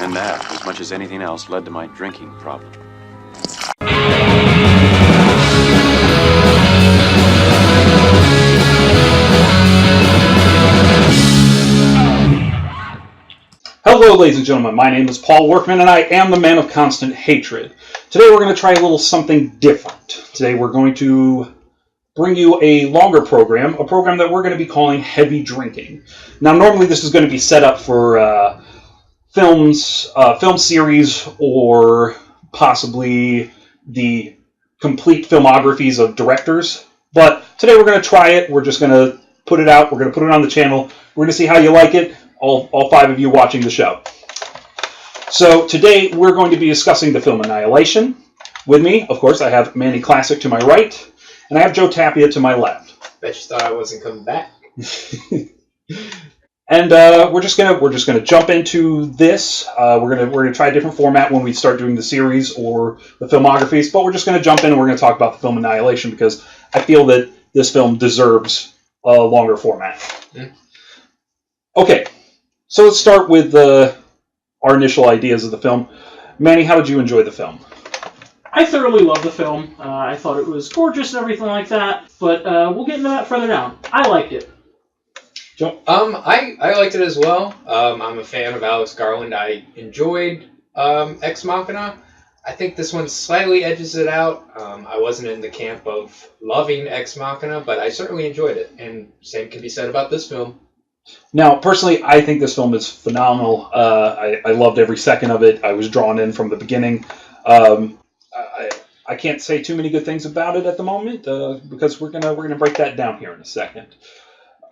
And that, as much as anything else, led to my drinking problem. Hello, ladies and gentlemen. My name is Paul Workman, and I am the man of constant hatred. Today we're going to try a little something different. Today we're going to bring you a longer program, a program that we're going to be calling Heavy Drinking. Now, normally this is going to be set up for film series, or possibly the complete filmographies of directors. But today we're going to try it. We're just going to put it out. We're going to put it on the channel. We're going to see how you like it. All five of you watching the show. So today we're going to be discussing the film Annihilation. With me, of course, I have Manny Classic to my right, and I have Joe Tapia to my left. Bet you thought I wasn't coming back. And we're just gonna jump into this. We're gonna try a different format when we start doing the series or the filmographies, but we're just gonna jump in and we're gonna talk about the film Annihilation because I feel that this film deserves a longer format. Mm. Okay. So let's start with our initial ideas of the film. Manny, how did you enjoy the film? I thoroughly loved the film. I thought it was gorgeous and everything like that, but we'll get into that further down. I liked it. Joe? I liked it as well. I'm a fan of Alex Garland. I enjoyed Ex Machina. I think this one slightly edges it out. I wasn't in the camp of loving Ex Machina, but I certainly enjoyed it. And same can be said about this film. Now, personally, I think this film is phenomenal. I loved every second of it. I was drawn in from the beginning. I can't say too many good things about it at the moment because we're gonna break that down here in a second.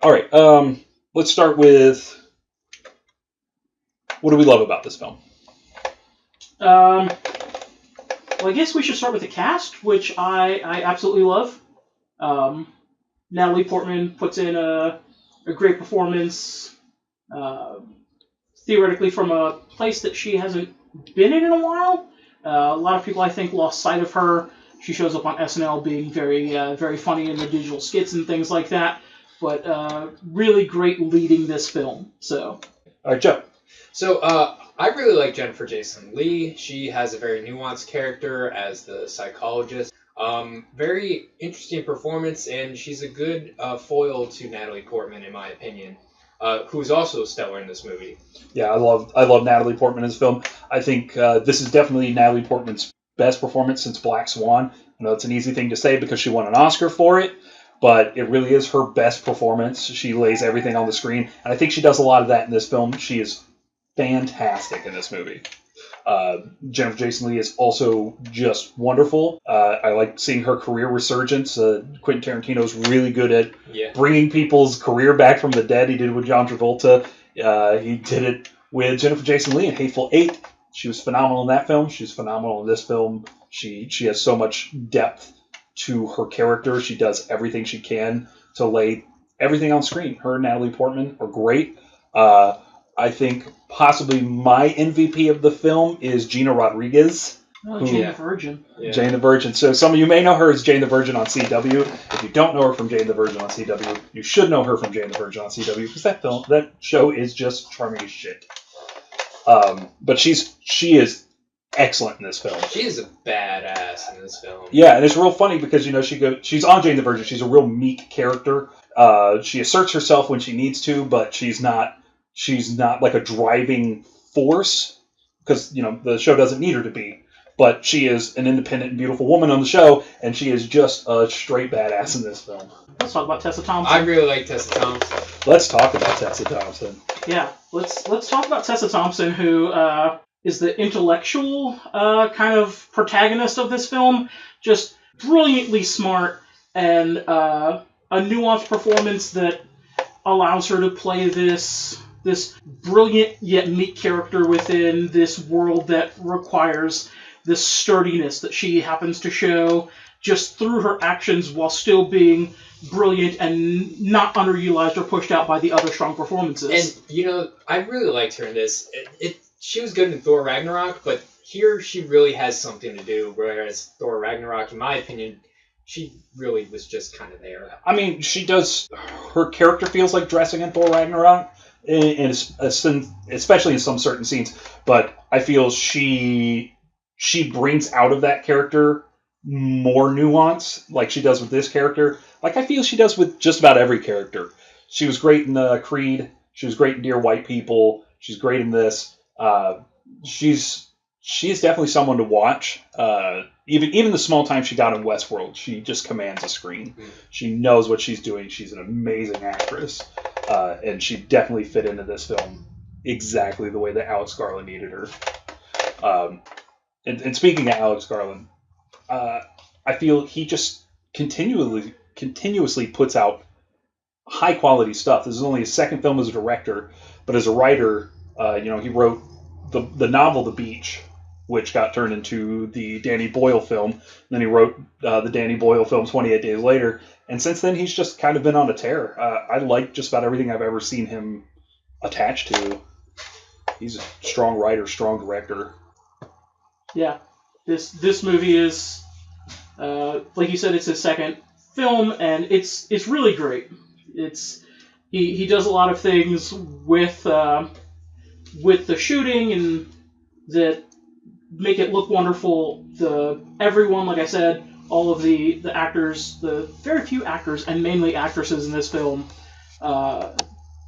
All right, let's start with what do we love about this film? Well, I guess we should start with the cast, which I absolutely love. Natalie Portman puts in a great performance, theoretically from a place that she hasn't been in a while. A lot of people, I think, lost sight of her. She shows up on SNL being very funny in the digital skits and things like that, but really great leading this film. So, all right, Joe. So, I really like Jennifer Jason Leigh. She has a very nuanced character as the psychologist. Very interesting performance, and she's a good foil to Natalie Portman, in my opinion, who's also stellar in this movie. Yeah, I love Natalie Portman in this film. I think this is definitely Natalie Portman's best performance since Black Swan. I know it's an easy thing to say because she won an Oscar for it, but it really is her best performance. She lays everything on the screen, and I think she does a lot of that in this film. She is fantastic in this movie. Jennifer Jason Leigh is also just wonderful. I like seeing her career resurgence. Quentin Tarantino's really good at bringing people's career back from the dead. He did it with John Travolta. He did it with Jennifer Jason Leigh in Hateful Eight. She was phenomenal in that film. She's phenomenal in this film. She has so much depth to her character. She does everything she can to lay everything on screen. Her and Natalie Portman are great. I think possibly my MVP of the film is Gina Rodriguez. Oh, Jane the Virgin. Yeah. Jane the Virgin. So some of you may know her as Jane the Virgin on CW. If you don't know her from Jane the Virgin on CW, you should know her from Jane the Virgin on CW because that show is just charming as shit. But she is excellent in this film. She is a badass in this film. Yeah, and it's real funny because she's on Jane the Virgin. She's a real meek character. She asserts herself when she needs to, but she's not like a driving force because the show doesn't need her to be. But she is an independent and beautiful woman on the show, and she is just a straight badass in this film. Let's talk about Tessa Thompson. I really like Tessa Thompson. Let's talk about Tessa Thompson. Yeah, let's talk about Tessa Thompson, who is the intellectual kind of protagonist of this film. Just brilliantly smart and a nuanced performance that allows her to play this brilliant yet meek character within this world that requires this sturdiness that she happens to show just through her actions while still being brilliant and not underutilized or pushed out by the other strong performances. And, I really liked her in this. She was good in Thor Ragnarok, but here she really has something to do, whereas Thor Ragnarok, in my opinion, she really was just kind of there. I mean, her character feels like dressing in Thor Ragnarok, and especially in some certain scenes. But I feel she brings out of that character more nuance, like she does with this character. Like I feel she does with just about every character. She was great in Creed. She was great in Dear White People. She's great in this. She's definitely someone to watch. Even the small time she got in Westworld, she just commands a screen. She knows what she's doing. She's an amazing actress, and she definitely fit into this film exactly the way that Alex Garland needed her. And speaking of Alex Garland, I feel he just continuously puts out high quality stuff. This is only his second film as a director, but as a writer, he wrote the novel The Beach, which got turned into the Danny Boyle film. And then he wrote the Danny Boyle film 28 Days Later. And since then, he's just kind of been on a tear. I like just about everything I've ever seen him attached to. He's a strong writer, strong director. Yeah, this movie is, like you said, it's his second film, and it's really great. He does a lot of things with the shooting and that make it look wonderful. Everyone, like I said, all of the actors, the very few actors and mainly actresses in this film,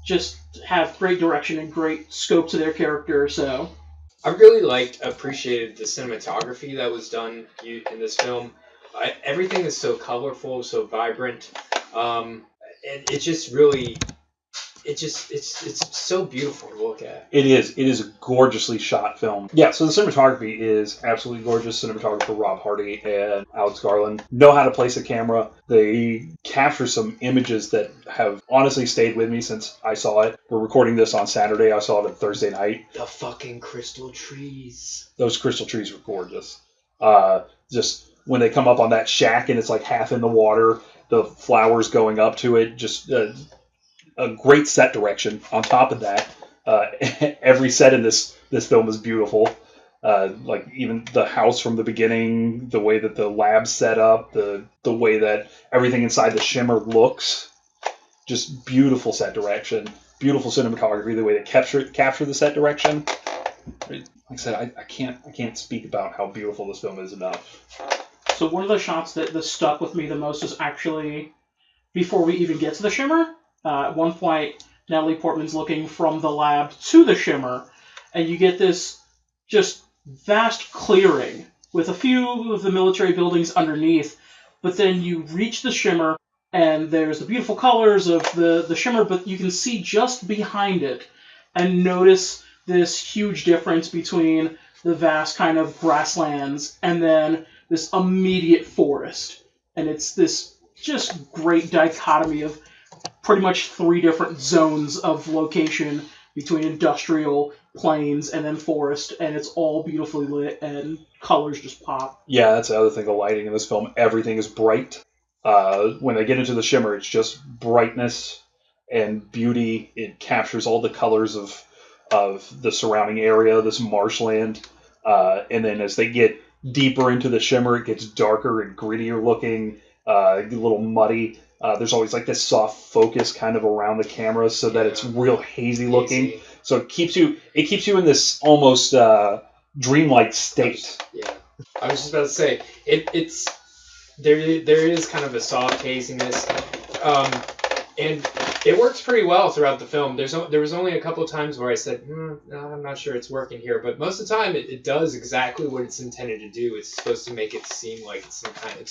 just have great direction and great scope to their character. So I really appreciated the cinematography that was done in this film. Everything is so colorful, so vibrant. And it's so beautiful to look at. It is a gorgeously shot film. Yeah, so the cinematography is absolutely gorgeous. Cinematographer Rob Hardy and Alex Garland know how to place a camera. They capture some images that have honestly stayed with me since I saw it. We're recording this on Saturday. I saw it on Thursday night. The fucking crystal trees. Those crystal trees were gorgeous. Just when they come up on that shack and it's like half in the water, the flowers going up to it, just a great set direction. On top of that, every set in this film is beautiful. Like even the house from the beginning, the way that the lab's set up, the way that everything inside the shimmer looks, just beautiful set direction, beautiful cinematography. The way they capture the set direction. Like I said, I can't speak about how beautiful this film is enough. So one of the shots that stuck with me the most is actually before we even get to the shimmer. At one point, Natalie Portman's looking from the lab to the shimmer, and you get this just vast clearing with a few of the military buildings underneath, but then you reach the shimmer, and there's the beautiful colors of the shimmer, but you can see just behind it and notice this huge difference between the vast kind of grasslands and then this immediate forest. And it's this just great dichotomy of pretty much 3 different zones of location between industrial, plains, and then forest, and it's all beautifully lit, and colors just pop. Yeah, that's the other thing, the lighting in this film. Everything is bright. When they get into the shimmer, it's just brightness and beauty. It captures all the colors of the surrounding area, this marshland. And then as they get deeper into the shimmer, it gets darker and grittier looking, a little muddy. There's always like this soft focus kind of around the camera so that it's real hazy looking. So it keeps you in this almost dreamlike state. Yeah, I was just about to say there is kind of a soft haziness, and it works pretty well throughout the film. There was only a couple of times where I said, no, I'm not sure it's working here, but most of the time it does exactly what it's intended to do. It's supposed to make it seem like it's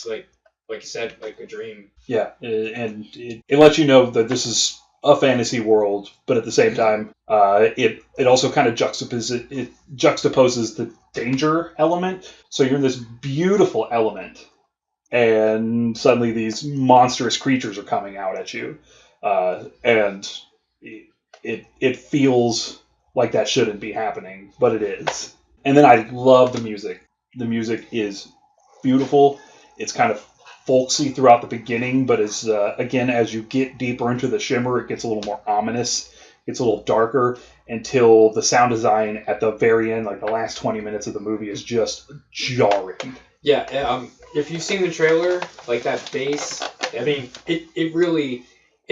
like you said, like a dream. Yeah, and it lets you know that this is a fantasy world, but at the same time, it also kind of juxtaposes the danger element. So you're in this beautiful element, and suddenly these monstrous creatures are coming out at you, and it feels like that shouldn't be happening, but it is. And then I love the music. The music is beautiful. It's kind of folksy throughout the beginning, but as you get deeper into the shimmer, it gets a little more ominous. It's a little darker until the sound design at the very end, like the last 20 minutes of the movie, is just jarring. Yeah, if you've seen the trailer, like that bass, I mean, it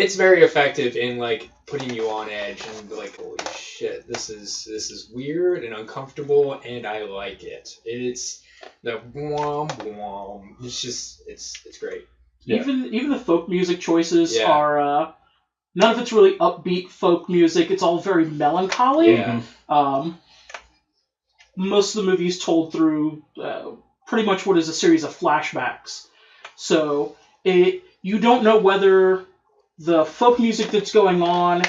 it's very effective in like putting you on edge and like, holy shit, this is weird and uncomfortable, and I like it. It's the whom whom. It's great. Yeah. Even the folk music choices are none of it's really upbeat folk music. It's all very melancholy. Yeah. Most of the movie is told through pretty much what is a series of flashbacks. So you don't know whether the folk music that's going on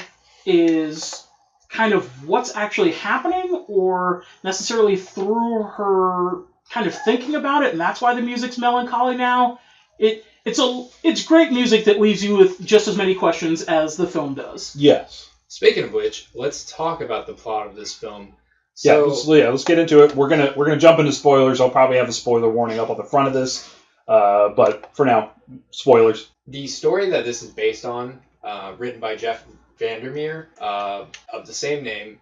is kind of what's actually happening or necessarily through her kind of thinking about it, and that's why the music's melancholy now. It's great music that leaves you with just as many questions as the film does. Yes. Speaking of which, let's talk about the plot of this film. Let's get into it. We're gonna jump into spoilers. I'll probably have a spoiler warning up on the front of this, but for now, spoilers. The story that this is based on, written by Jeff Vandermeer, of the same name,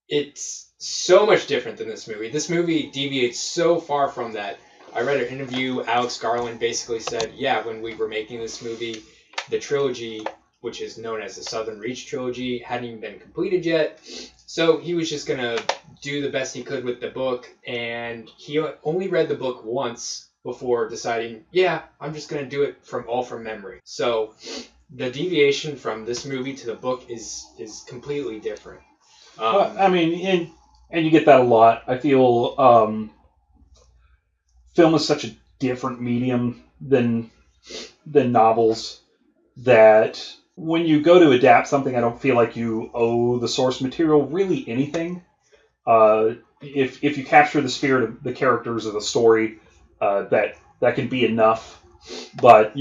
it's so much different than this movie. This movie deviates so far from that. I read an interview. Alex Garland basically said, yeah, when we were making this movie, the trilogy, which is known as the Southern Reach trilogy, hadn't even been completed yet. So he was just going to do the best he could with the book, and he only read the book once before deciding, yeah, I'm just going to do it from memory. So the deviation from this movie to the book is completely different. And you get that a lot. I feel film is such a different medium than novels that when you go to adapt something, I don't feel like you owe the source material really anything. If you capture the spirit of the characters of the story, that can be enough. But,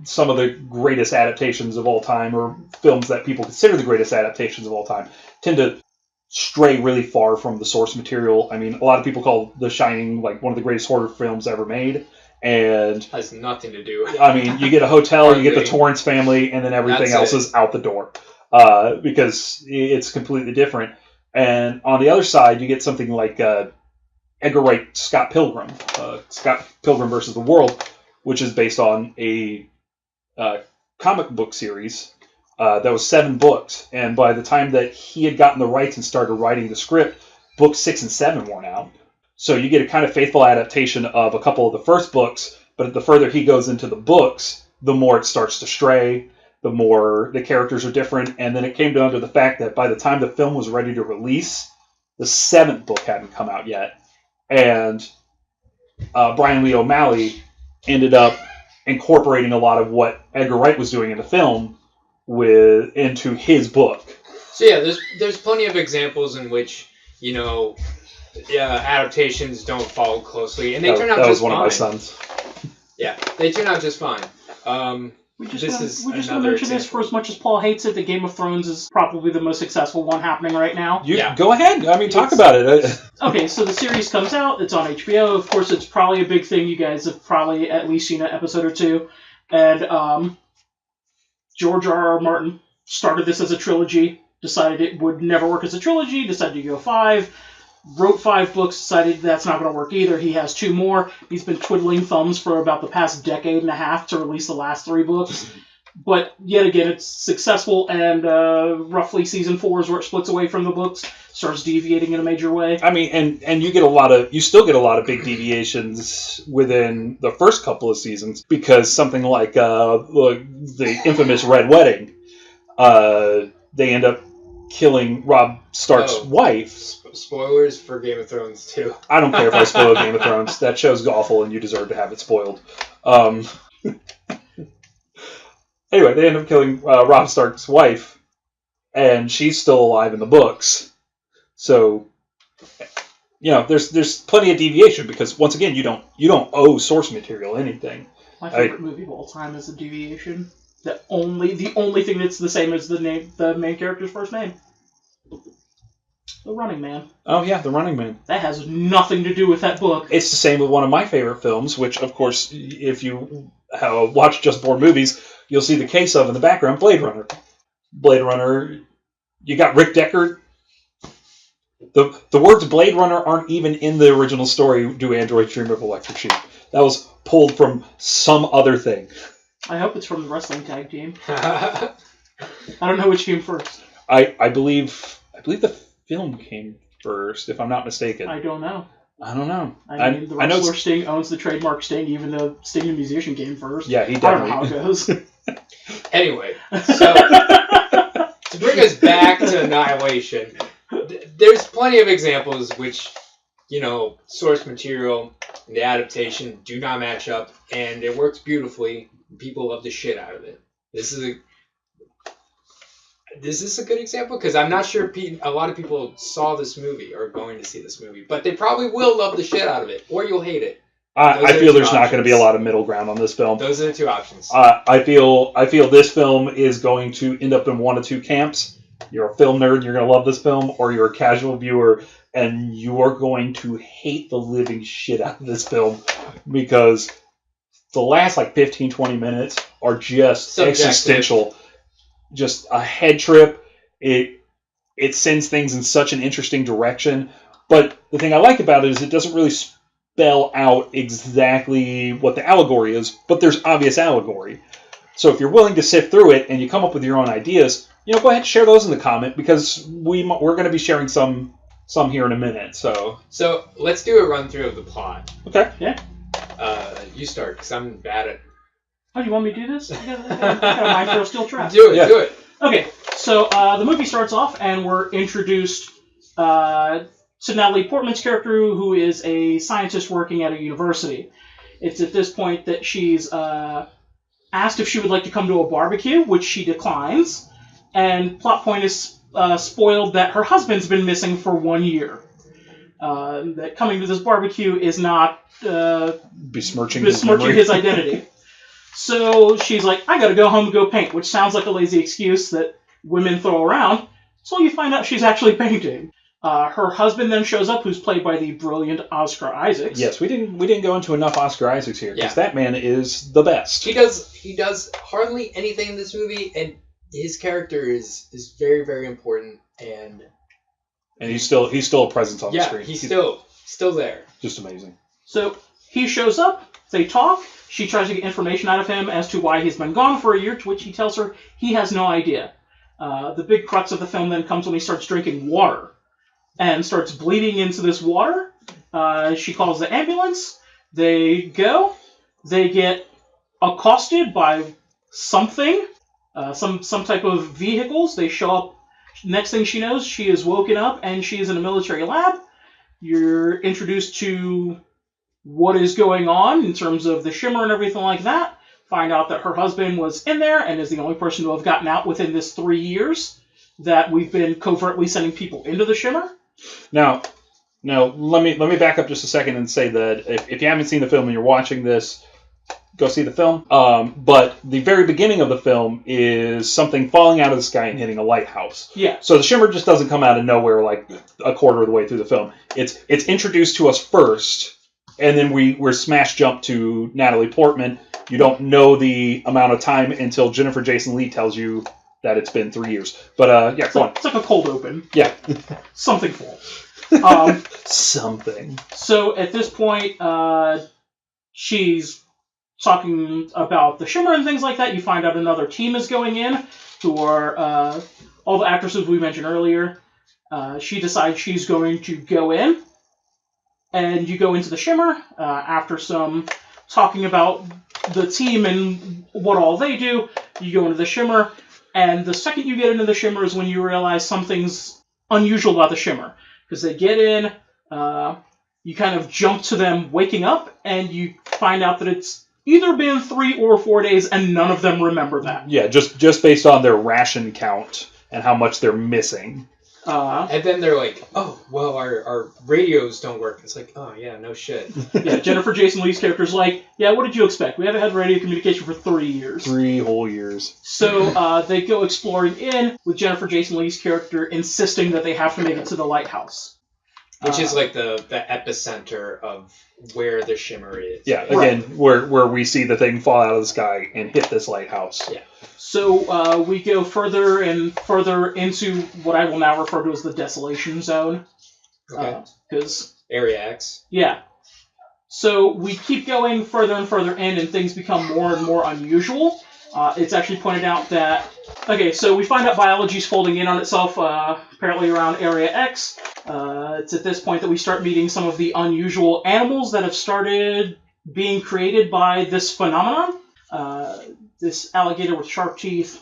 some of the greatest adaptations of all time, or films that people consider the greatest adaptations of all time, tend to stray really far from the source material. I mean, a lot of people call The Shining like one of the greatest horror films ever made. And has nothing to do. I mean, you get a hotel, you get the Torrance family, and then everything else is out the door because it's completely different. And on the other side, you get something like Edgar Wright's Scott Pilgrim versus the World, which is based on a comic book series that was 7 books. And by the time that he had gotten the rights and started writing the script, books 6 and 7 weren't out. So you get a kind of faithful adaptation of a couple of the first books, but the further he goes into the books, the more it starts to stray, the more the characters are different. And then it came down to the fact that by the time the film was ready to release, the 7th book hadn't come out yet. And Brian Lee O'Malley ended up incorporating a lot of what Edgar Wright was doing in the film into his book. So yeah, there's plenty of examples in which, adaptations don't follow closely, and they turn out just fine. That was one of my sons. Yeah, they turn out just fine. We just want to mention this, for as much as Paul hates it, that Game of Thrones is probably the most successful one happening right now. Go ahead. I mean, talk about it. Okay, so the series comes out. It's on HBO. Of course, it's probably a big thing. You guys have probably at least seen an episode or two. And George R.R. Martin started this as a trilogy, decided it would never work as a trilogy, decided to go 5, wrote 5 books, decided that's not going to work either. He has 2 more. He's been twiddling thumbs for about the past decade and a half to release the last 3 books. But yet again, it's successful, and roughly season 4 is where it splits away from the books, starts deviating in a major way. I mean, and you still get a lot of big deviations within the first couple of seasons, because something like the infamous Red Wedding, they end up killing Robb Stark's wife. Spoilers for Game of Thrones, too. I don't care if I spoil Game of Thrones. That show's awful, and you deserve to have it spoiled. Anyway, they end up killing Robb Stark's wife, and she's still alive in the books. So, there's plenty of deviation, because once again, you don't owe source material anything. My favorite movie of all time is The Deviation. The only thing that's the same as the main character's first name. The Running Man. Oh yeah, The Running Man. That has nothing to do with that book. It's the same with one of my favorite films, which, of course, if you watch Just Born movies, you'll see the case of in the background, Blade Runner. Blade Runner, you got Rick Deckard. The words Blade Runner aren't even in the original story, Do Androids Dream of Electric Sheep. That was pulled from some other thing. I hope it's from the wrestling tag team. I don't know which came first. I believe the film came first, if I'm not mistaken. I don't know. I don't know. I mean, the wrestler Sting owns the trademark Sting, even though Sting the musician came first. Yeah, he I definitely. don't know how it goes. Anyway, so to bring us back to Annihilation, there's plenty of examples which, source material and the adaptation do not match up, and it works beautifully. People love the shit out of it. Is this a good example? Because I'm not sure a lot of people saw this movie or are going to see this movie, but they probably will love the shit out of it, or you'll hate it. I feel there's not going to be a lot of middle ground on this film. Those are the two options. I feel this film is going to end up in one of two camps. You're a film nerd, you're going to love this film, or you're a casual viewer, and you are going to hate the living shit out of this film, because the last 15, 20 minutes are just Subjective. Existential. Just a head trip. It sends things in such an interesting direction. But the thing I like about it is it doesn't really spell out exactly what the allegory is, but there's obvious allegory. So if you're willing to sift through it and you come up with your own ideas, go ahead and share those in the comment, because we're going to be sharing some here in a minute. So let's do a run through of the plot. Okay. Yeah. You start, because I'm bad at... Oh, you want me to do this? I got a mind for a steel trap. Do it. Okay, so the movie starts off, and we're introduced to Natalie Portman's character, who is a scientist working at a university. It's at this point that she's asked if she would like to come to a barbecue, which she declines, and plot point is spoiled that her husband's been missing for 1 year. That coming to this barbecue is not besmirching his identity. So she's like, I gotta go home and go paint, which sounds like a lazy excuse that women throw around. So you find out she's actually painting. Her husband then shows up, who's played by the brilliant Oscar Isaacs. Yes, we didn't go into enough Oscar Isaacs here, because that man is the best. He does hardly anything in this movie, and his character is very, very important, and he's still a presence on the screen. He's still there. Just amazing. So he shows up, they talk. She tries to get information out of him as to why he's been gone for a year, to which he tells her he has no idea. The big crux of the film then comes when he starts drinking water and starts bleeding into this water. She calls the ambulance. They go. They get accosted by something, some type of vehicles. They show up. Next thing she knows, she is woken up and she is in a military lab. You're introduced to what is going on in terms of the shimmer and everything like that. Find out that her husband was in there and is the only person to have gotten out within this 3 years that we've been covertly sending people into the shimmer. Now let me back up just a second and say that if you haven't seen the film and you're watching this, go see the film. But the very beginning of the film is something falling out of the sky and hitting a lighthouse. Yeah. So the shimmer just doesn't come out of nowhere like a quarter of the way through the film. It's introduced to us first, and then we're smash jump to Natalie Portman. You don't know the amount of time until Jennifer Jason Leigh tells you that it's been 3 years. But go on. It's like a cold open. Yeah. Something full. Something. So at this point, she's talking about the shimmer and things like that. You find out another team is going in, who are all the actresses we mentioned earlier. She decides she's going to go in, and you go into the shimmer after some talking about the team and what all they do. You go into the shimmer, and the second you get into the shimmer is when you realize something's unusual about the shimmer. Because they get in, you kind of jump to them waking up, and you find out that it's either been 3 or 4 days, and none of them remember that. Yeah, just based on their ration count and how much they're missing. And then they're like, oh, well, our radios don't work. It's like, oh, yeah, no shit. Yeah, Jennifer Jason Leigh's character's like, yeah, what did you expect? We haven't had radio communication for 3 years. 3 whole years. So they go exploring in, with Jennifer Jason Leigh's character insisting that they have to make it to the lighthouse. Which is like the epicenter of where the shimmer is. Yeah, again, where we see the thing fall out of the sky and hit this lighthouse. Yeah. So we go further and further into what I will now refer to as the Desolation Zone. Okay. Because Area X. Yeah. So we keep going further and further in, and things become more and more unusual. It's actually pointed out that... Okay, so we find out biology's folding in on itself, apparently around Area X. It's at this point that we start meeting some of the unusual animals that have started being created by this phenomenon. This alligator with sharp teeth.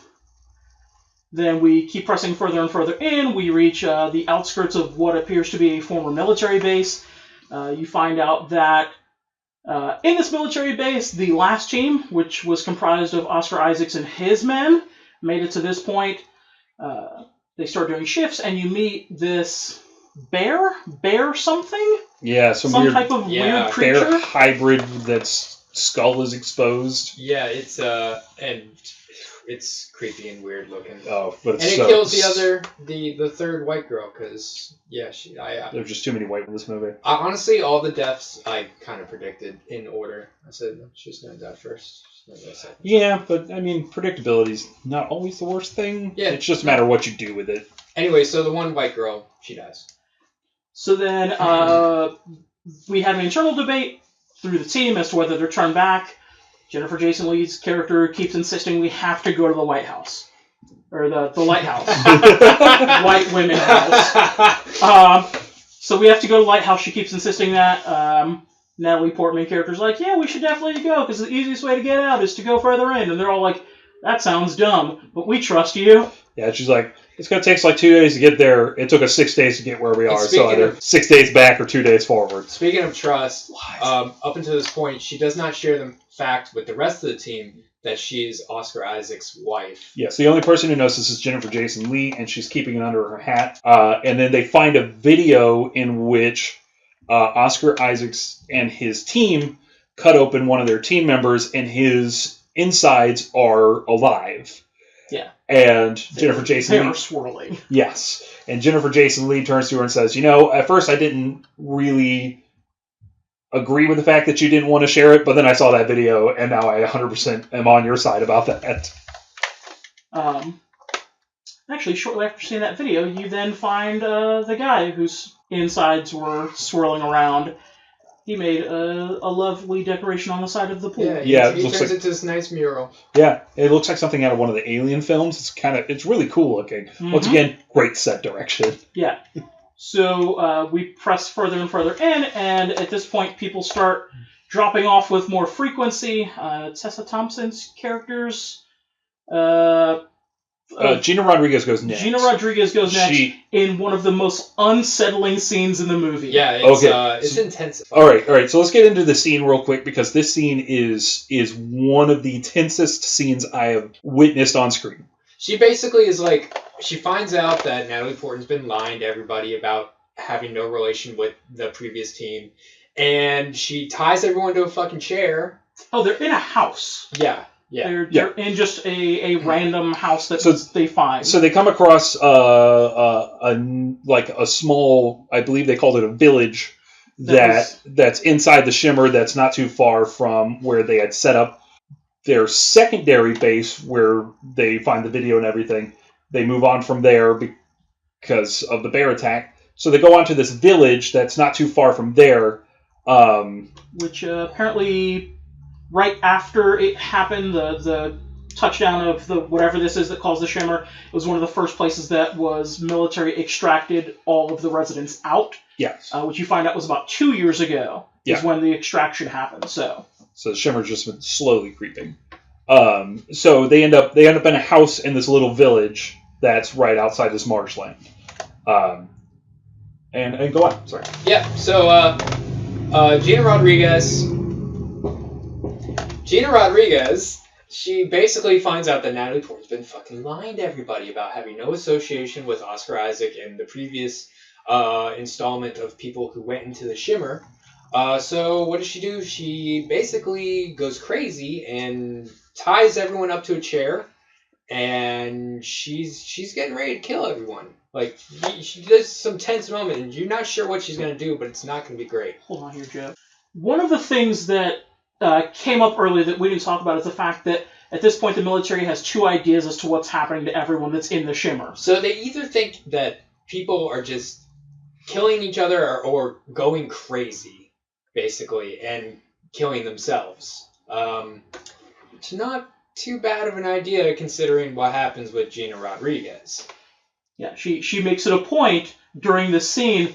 Then we keep pressing further and further in. We reach the outskirts of what appears to be a former military base. You find out that in this military base, the last team, which was comprised of Oscar Isaacs and his men, made it to this point. They start doing shifts, and you meet this bear something? Yeah, some weird, type of weird creature. Bear hybrid that's skull is exposed. Yeah, it's and it's creepy and weird looking. Oh, but it's and it kills the third white girl because there's just too many white in this movie. Honestly, all the deaths I kind of predicted in order. I said she's gonna die first. She's gonna die second. Yeah, but I mean, predictability's not always the worst thing. Yeah, it's just a matter of what you do with it. Anyway, so the one white girl, she dies. So then we have an internal debate through the team as to whether they're turned back. Jennifer Jason Leigh's character keeps insisting we have to go to the White House. Or the Lighthouse. White women house. So we have to go to the Lighthouse. She keeps insisting that. Natalie Portman character's like, yeah, we should definitely go, because the easiest way to get out is to go further in. And they're all like, that sounds dumb, but we trust you. Yeah, she's like, it's going to take us like 2 days to get there. It took us 6 days to get where we are. So either 6 days back or 2 days forward. Speaking of trust, up until this point, she does not share the fact with the rest of the team that she is Oscar Isaac's wife. Yes, the only person who knows this is Jennifer Jason Leigh, and she's keeping it under her hat. And then they find a video in which Oscar Isaacs and his team cut open one of their team members, and his insides are alive. Yeah. And Jennifer Jason Leigh... They're swirling. Yes. And Jennifer Jason Leigh turns to her and says, at first I didn't really agree with the fact that you didn't want to share it, but then I saw that video, and now I 100% am on your side about that. Actually, shortly after seeing that video, you then find the guy whose insides were swirling around. He made a lovely decoration on the side of the pool. Yeah, he turns it into this nice mural. Yeah, it looks like something out of one of the Alien films. It's really cool looking. Mm-hmm. Once again, great set direction. Yeah. So we press further and further in, and at this point, people start dropping off with more frequency. Tessa Thompson's characters... Gina Rodriguez goes next. Gina Rodriguez goes next in one of the most unsettling scenes in the movie. Yeah, it's intensive. All right. So let's get into the scene real quick, because this scene is one of the tensest scenes I have witnessed on screen. She basically is like, she finds out that Natalie Portman's been lying to everybody about having no relation with the previous team, and she ties everyone to a fucking chair. Oh, they're in a house. Yeah. Yeah. They're in just a random house that they find. So they come across a small, I believe they called it a village, that's inside the Shimmer, that's not too far from where they had set up their secondary base where they find the video and everything. They move on from there because of the bear attack. So they go on to this village that's not too far from there. Which apparently... Right after it happened, the touchdown of the whatever this is that caused the Shimmer, it was one of the first places that was military extracted all of the residents out. Yes. Which you find out was about 2 years ago is when the extraction happened. So the Shimmer's just been slowly creeping. So they end up in a house in this little village that's right outside this marshland. And go on. Sorry. Yeah. So Gina Rodriguez, she basically finds out that Natalie Portman's been fucking lying to everybody about having no association with Oscar Isaac and the previous installment of people who went into the Shimmer. So what does she do? She basically goes crazy and ties everyone up to a chair, and she's getting ready to kill everyone. Like, she does some tense moment, and you're not sure what she's going to do, but it's not going to be great. Hold on here, Joe. One of the things that came up earlier that we didn't talk about is the fact that at this point the military has two ideas as to what's happening to everyone that's in the Shimmer. So they either think that people are just killing each other or going crazy, basically, and killing themselves. It's not too bad of an idea considering what happens with Gina Rodriguez. Yeah, she makes it a point during this scene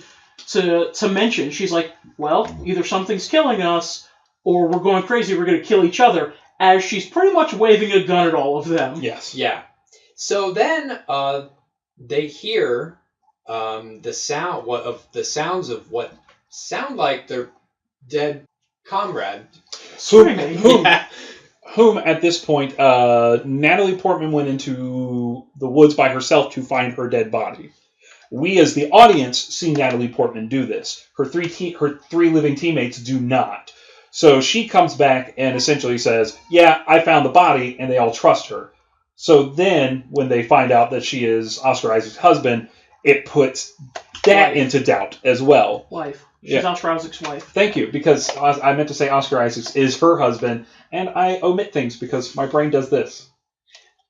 to mention, she's like, well, either something's killing us or we're going crazy, we're going to kill each other, as she's pretty much waving a gun at all of them. Yes. Yeah. So then they hear the sounds of what sound like their dead comrade. Screaming. Whom at this point, Natalie Portman went into the woods by herself to find her dead body. We, as the audience, see Natalie Portman do this. Her three living teammates do not. So she comes back and essentially says, yeah, I found the body, and they all trust her. So then, when they find out that she is Oscar Isaac's husband, it puts that into doubt as well. Wife. She's Oscar Isaac's wife. Thank you, because I meant to say Oscar Isaac is her husband, and I omit things because my brain does this.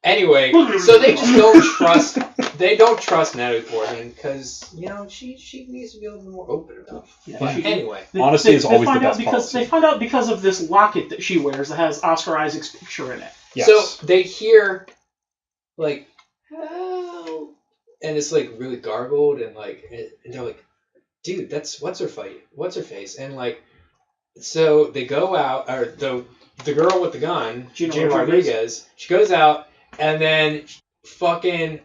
Anyway, so they just don't trust. They don't trust Natalie Portman because she needs to be a little more open enough. Yeah, but anyway, honesty is always the best policy. They find out because of this locket that she wears that has Oscar Isaac's picture in it. Yes. So they hear like help, and it's like really gargled, and they're like, dude, that's what's her face, and like, so they go out, or the girl with the gun, Gina Rodriguez, she goes out. And then fucking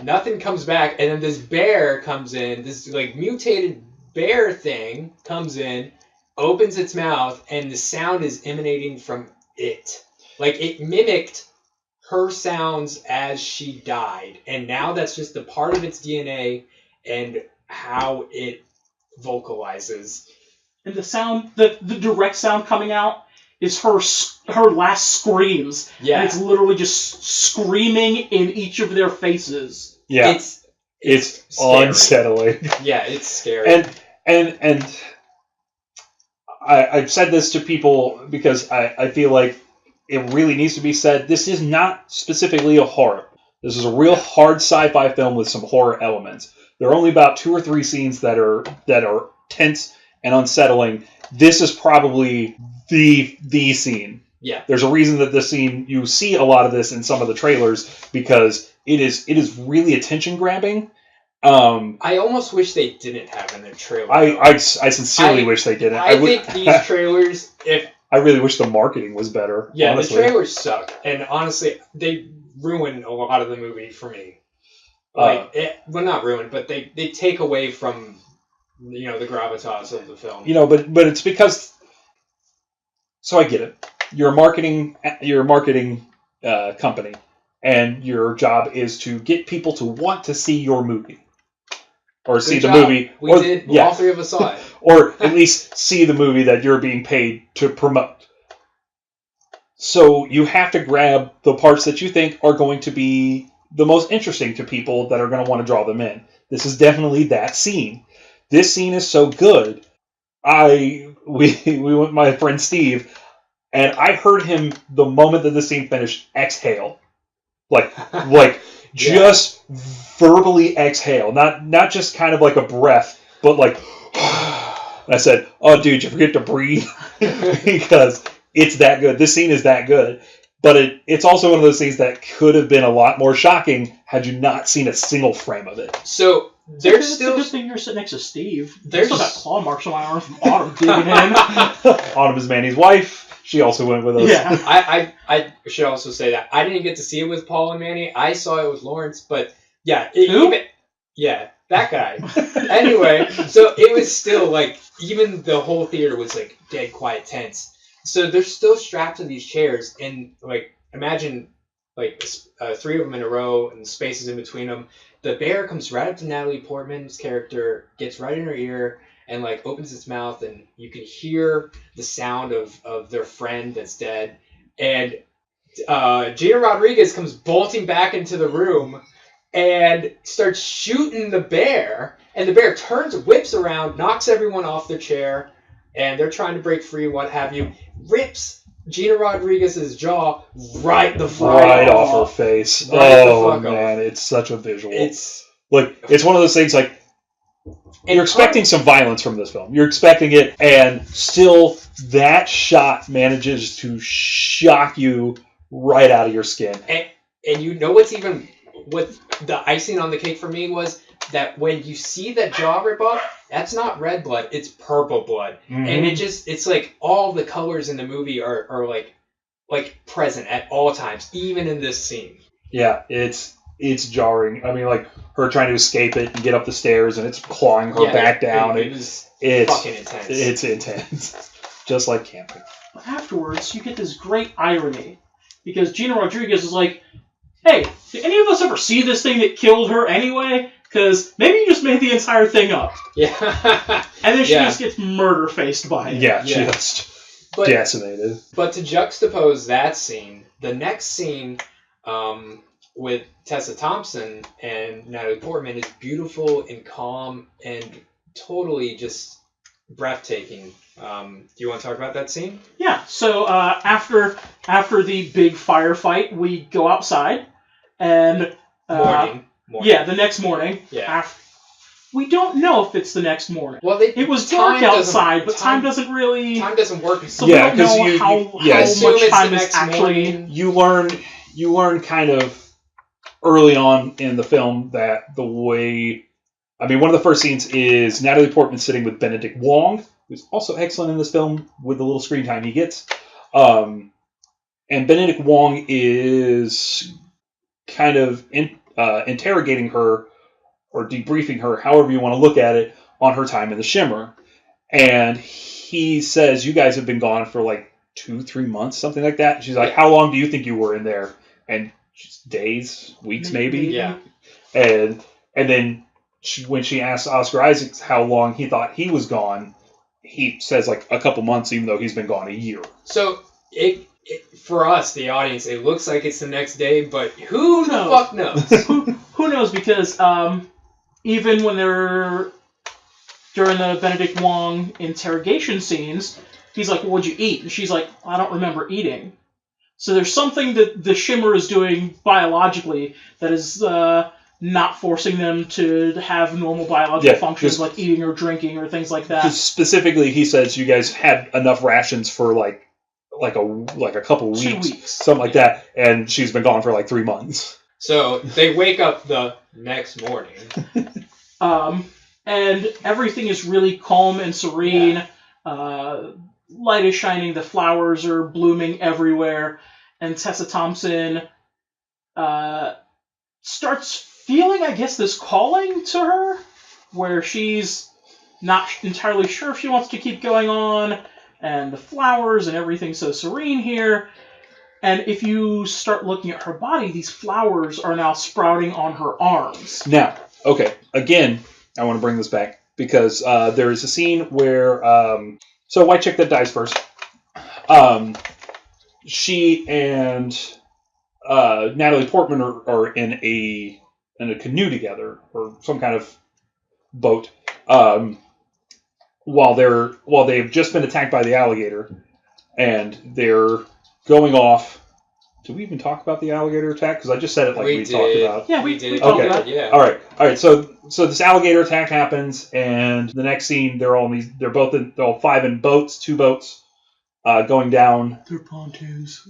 nothing comes back, and then this bear comes in, this like mutated bear thing comes in, opens its mouth, and the sound is emanating from it. Like it mimicked her sounds as she died, and now that's just a part of its DNA and how it vocalizes. And the sound, the direct sound coming out is her last screams. Yeah. And it's literally just screaming in each of their faces. Yeah. It's unsettling. Yeah, it's scary. And I've said this to people because I feel like it really needs to be said. This is not specifically a horror. This is a real hard sci-fi film with some horror elements. There are only about 2 or 3 scenes that are tense and unsettling. This is probably the scene. Yeah. There's a reason that this scene, you see a lot of this in some of the trailers because it is really attention grabbing. I almost wish they didn't have in their trailer. I sincerely wish they didn't. I think these trailers, I really wish the marketing was better. Yeah, honestly. The trailers suck, and honestly, they ruin a lot of the movie for me. Well, not ruin, but they take away from the gravitas of the film. But it's because. So I get it. You're a marketing company, and your job is to get people to want to see your movie, or see the movie. All 3 of us saw it, or at least see the movie that you're being paid to promote. So you have to grab the parts that you think are going to be the most interesting to people that are going to want to draw them in. This is definitely that scene. This scene is so good. We went with my friend Steve, and I heard him the moment that the scene finished exhale, like just verbally exhale, not just kind of like a breath, but like. I said, "Oh, dude, you forget to breathe," because it's that good. This scene is that good, but it's also one of those scenes that could have been a lot more shocking had you not seen a single frame of it. So. There's still a good thing you're sitting next to Steve. There's still got claw marks on my arm from Autumn digging in. Autumn is Manny's wife. She also went with us. Yeah. I should also say that I didn't get to see it with Paul and Manny. I saw it with Lawrence, but yeah. That guy. Anyway, so it was still like, even the whole theater was like dead quiet tense. So they're still strapped to these chairs, and like imagine like 3 of them in a row and spaces in between them. The bear comes right up to Natalie Portman's character, gets right in her ear, and like opens its mouth, and you can hear the sound of their friend that's dead. And Gina Rodriguez comes bolting back into the room and starts shooting the bear. And the bear turns, whips around, knocks everyone off their chair, and they're trying to break free, what have you. Rips Gina Rodriguez's jaw right off her face. Man, it's such a visual. It's one of those things like you're expecting some violence from this film. You're expecting it, and still that shot manages to shock you right out of your skin. And you know what the icing on the cake for me was that when you see that jaw rip off, that's not red blood, it's purple blood. Mm-hmm. And it's like all the colors in the movie are like present at all times, even in this scene. Yeah, it's jarring. I mean, like her trying to escape it and get up the stairs, and it's clawing her back down. It's fucking intense. It's intense, just like camping. Afterwards, you get this great irony because Gina Rodriguez is like, "Hey, did any of us ever see this thing that killed her anyway? Because maybe you just made the entire thing up." Yeah. And then she just gets murder-faced by it. Yeah, just decimated. But to juxtapose that scene, the next scene with Tessa Thompson and Natalie Portman is beautiful and calm and totally just breathtaking. Do you want to talk about that scene? Yeah. So after the big firefight, we go outside, and Morning. Yeah, the next morning. Yeah. We don't know if it's the next morning. Well, it was dark outside, but time doesn't work. So we don't know how much time is actually. Morning. You learn kind of early on in the film that the way. I mean, one of the first scenes is Natalie Portman sitting with Benedict Wong, who's also excellent in this film with the little screen time he gets. And Benedict Wong is kind of interrogating her or debriefing her, however you want to look at it, on her time in the Shimmer. And he says, you guys have been gone for like 2-3 months, something like that. And she's like, how long do you think you were in there? And just days, weeks maybe? Yeah. And then when she asks Oscar Isaac how long he thought he was gone, he says like a couple months, even though he's been gone a year. So for us, the audience, it looks like it's the next day, but who the fuck knows? Who knows? Because even when they're during the Benedict Wong interrogation scenes, he's like, "What'd you eat?" And she's like, "I don't remember eating." So there's something that the Shimmer is doing biologically that is not forcing them to have normal biological functions like eating or drinking or things like that. Specifically, he says you guys had enough rations for like a couple of 2 weeks, something like that, and she's been gone for like 3 months. So they wake up the next morning. And everything is really calm and serene. Light is shining, the flowers are blooming everywhere, and Tessa Thompson starts feeling, I guess, this calling to her, where she's not entirely sure if she wants to keep going on, and the flowers and everything's so serene here. And if you start looking at her body, these flowers are now sprouting on her arms. Now, okay, again, I want to bring this back, because there is a scene where, so White Chick That Dies First, she and Natalie Portman are in a canoe together, or some kind of boat, while they've just been attacked by the alligator, and they're going off. Did we even talk about the alligator attack? Because I just said it like we talked about. Yeah, we did. Talked about it. Yeah. All right. So this alligator attack happens, and the next scene, they're all five in boats, 2 boats, going down. They're pontoons.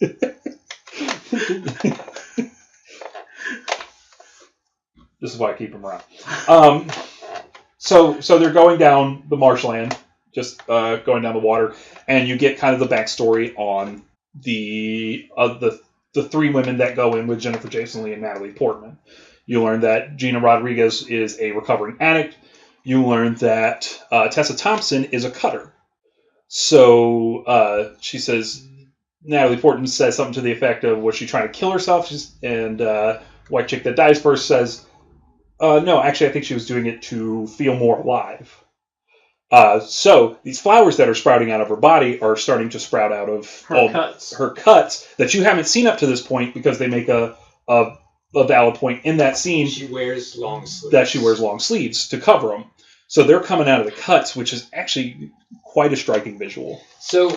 This is why I keep them around. So they're going down the marshland, just going down the water, and you get kind of the backstory on the 3 women that go in with Jennifer Jason Leigh and Natalie Portman. You learn that Gina Rodriguez is a recovering addict. You learn that Tessa Thompson is a cutter. So she says, Natalie Portman says something to the effect of, was she trying to kill herself? And White Chick That Dies First says, no, actually I think she was doing it to feel more alive. So these flowers that are sprouting out of her body are starting to sprout out of her cuts that you haven't seen up to this point, because they make a valid point in that scene. She wears long sleeves. That she wears long sleeves to cover them. So they're coming out of the cuts, which is actually quite a striking visual. So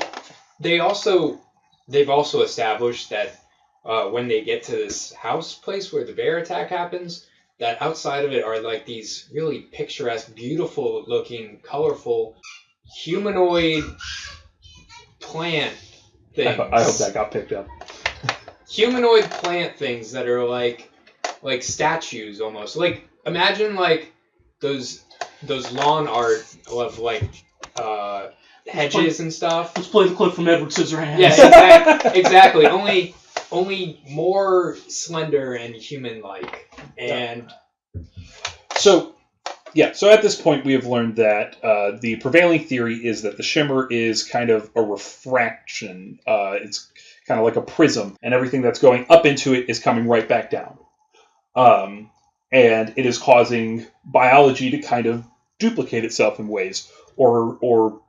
they've also established that when they get to this house place where the bear attack happens, that outside of it are like these really picturesque, beautiful looking, colorful, humanoid plant things. I hope that got picked up. humanoid plant things that are like statues almost. Like imagine like those lawn art of like hedges and stuff. Let's play the clip from Edward Scissorhands. Yeah, exactly. Only more slender and human-like. And so at this point we have learned that the prevailing theory is that the shimmer is kind of a refraction. It's kind of like a prism, and everything that's going up into it is coming right back down. And it is causing biology to kind of duplicate itself in ways, or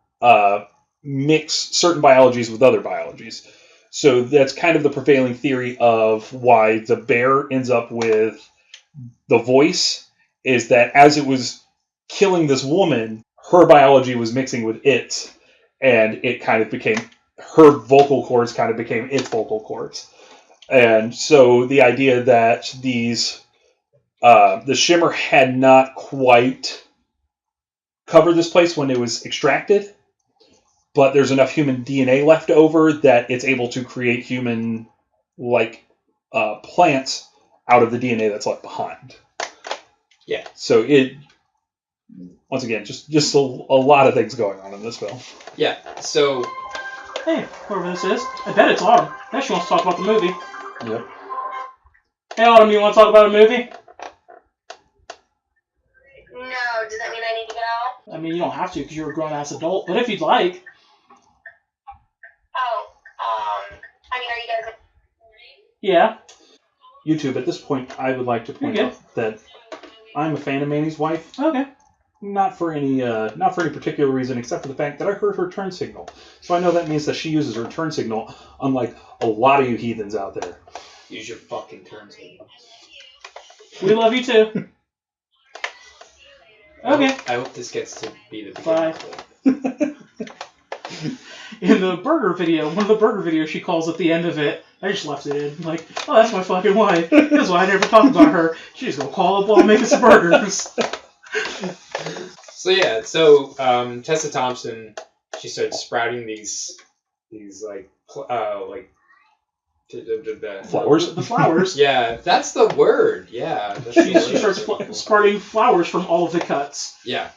mix certain biologies with other biologies. So that's kind of the prevailing theory of why the bear ends up with the voice, is that as it was killing this woman, her biology was mixing with its, and it kind of became, her vocal cords kind of became its vocal cords. And so the idea that these, the shimmer had not quite covered this place when it was extracted, but there's enough human DNA left over that it's able to create human-like plants out of the DNA that's left behind. yeah. So it, once again, just a lot of things going on in this film. Yeah, so... Hey, whoever this is, I bet it's Autumn. I bet she wants to talk about the movie. Yep. Hey, Autumn, you want to talk about a movie? No, does that mean I need to go? I mean, you don't have to because you're a grown-ass adult, but if you'd like. Oh, I mean, are you guys recording? Yeah. YouTube, at this point, I would like to point Okay. out that I'm a fan of Manny's wife. Okay. Not for any particular reason, except for the fact that I heard her turn signal. So I know that means that she uses her turn signal, unlike a lot of you heathens out there. Use your fucking turn signal. We love you too. Okay. I hope this gets to be the beginning. Bye. In the burger video, one of the burger videos she calls at the end of it, I just left it in. Like, oh, that's my fucking wife. That's why I never talk about her. She's gonna call up while I'm making some burgers. So yeah, so Tessa Thompson, she starts sprouting these like Flowers? The flowers. Yeah, that's the word. Yeah, that's the She word. starts sprouting flowers from all of the cuts. Yeah,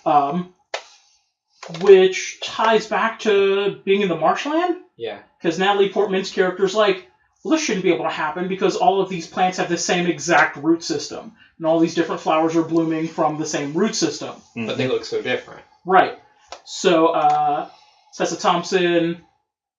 Which ties back to being in the marshland. yeah, Because Natalie Portman's character's like, well, this shouldn't be able to happen because all of these plants have the same exact root system. And all these different flowers are blooming from the same root system. but they look so different. Right. So Tessa Thompson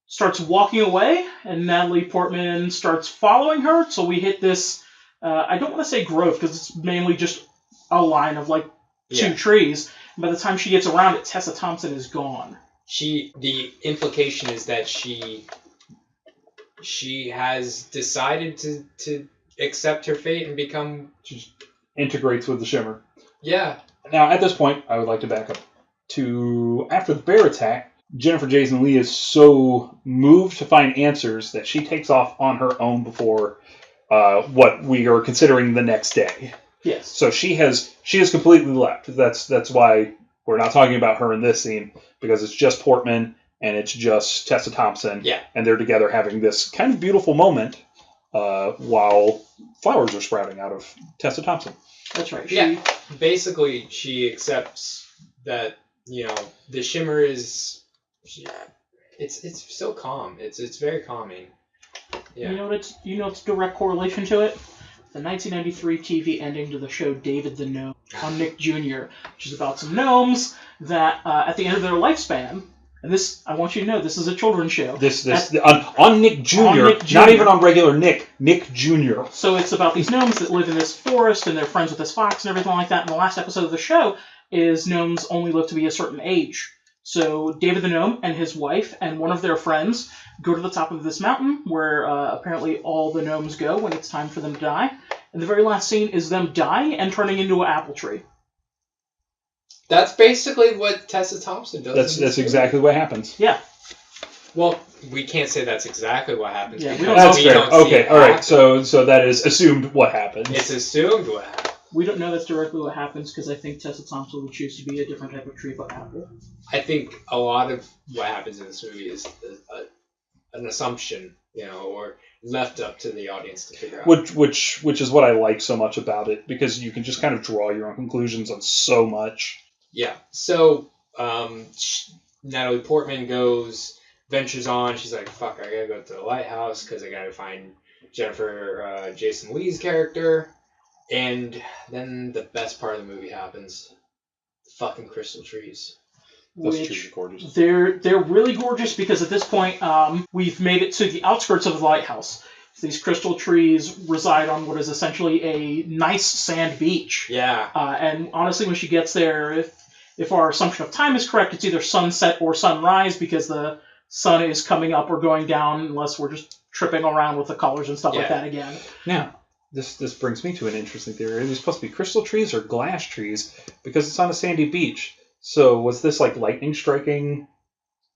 starts walking away, and Natalie Portman starts following her. So we hit this, I don't want to say grove, because it's mainly just a line of like two trees. And by the time she gets around it, Tessa Thompson is gone. The implication is that she has decided to accept her fate and become... She integrates with the shimmer. Yeah. Now, at this point, I would like to back up to after the bear attack. Jennifer Jason Leigh is so moved to find answers that she takes off on her own before what we are considering the next day. Yes. So she has completely left. That's why we're not talking about her in this scene, because it's just Portman and it's just Tessa Thompson. Yeah. And they're together having this kind of beautiful moment while flowers are sprouting out of Tessa Thompson. That's right. Yeah. Basically, she accepts that, the shimmer is... It's so calm. It's very calming. Yeah. You know what's direct correlation to it? The 1993 TV ending to the show David the Gnome on Nick Jr., which is about some gnomes that, at the end of their lifespan, and this, I want you to know, this is a children's show. On Nick Jr., not even on regular Nick Jr. So it's about these gnomes that live in this forest, and they're friends with this fox and everything like that. And the last episode of the show is gnomes only live to be a certain age. So David the Gnome and his wife and one of their friends go to the top of this mountain where apparently all the gnomes go when it's time for them to die. And the very last scene is them dying and turning into an apple tree. That's basically what Tessa Thompson does. That's exactly what happens. Yeah. Well, we can't say that's exactly what happens. Yeah, because That's we fair. don't see Okay, it all right. happen. So that is assumed what happens. It's assumed what happens. We don't know that's directly what happens because I think Tessa Thompson would choose to be a different type of tree but apple. I think a lot of what happens in this movie is an assumption, or left up to the audience to figure out. Which is what I like so much about it, because you can just kind of draw your own conclusions on so much. Yeah. So Natalie Portman ventures on. She's like, "Fuck, I gotta go to the lighthouse because I gotta find Jason Leigh's character." And then the best part of the movie happens: the fucking crystal trees. Those trees are gorgeous. They're really gorgeous because at this point we've made it to the outskirts of the lighthouse. These crystal trees reside on what is essentially a nice sand beach. Yeah. And honestly, when she gets there, if our assumption of time is correct, it's either sunset or sunrise because the sun is coming up or going down, unless we're just tripping around with the colors and stuff like that again. Now, this brings me to an interesting theory. Are these supposed to be crystal trees or glass trees? Because it's on a sandy beach. So was this like lightning striking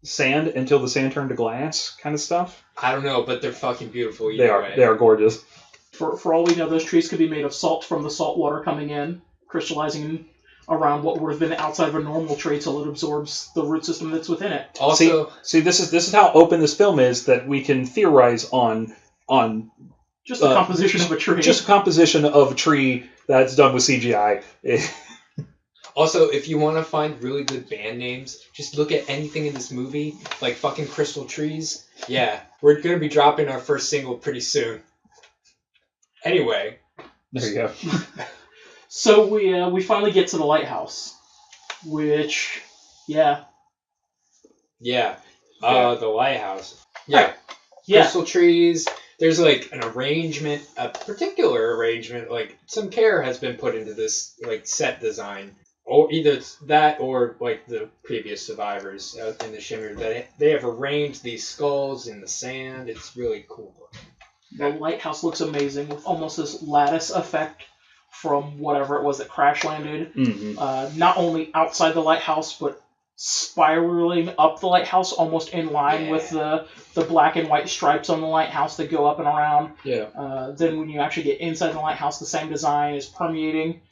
sand until the sand turned to glass kind of stuff? I don't know, but they're fucking beautiful either way. They are gorgeous. For all we know, those trees could be made of salt from the salt water coming in, crystallizing around what would have been outside of a normal tree till it absorbs the root system that's within it. Also, see, this is how open this film is, that we can theorize on just the composition of a tree. Just a composition of a tree that's done with CGI. Also, if you want to find really good band names, just look at anything in this movie, like fucking Crystal Trees. Yeah, we're going to be dropping our first single pretty soon. Anyway. There you go. So we finally get to the lighthouse, which, Yeah. The lighthouse. Yeah. Crystal Trees. There's like an arrangement, a particular arrangement, like some care has been put into this like set design. Or either that or like the previous survivors in the Shimmer, that they have arranged these skulls in the sand. It's really cool. The lighthouse looks amazing with almost this lattice effect from whatever it was that crash landed. Mm-hmm. Not only outside the lighthouse, but spiraling up the lighthouse, almost in line with the black and white stripes on the lighthouse that go up and around. Yeah. Then when you actually get inside the lighthouse, the same design is permeating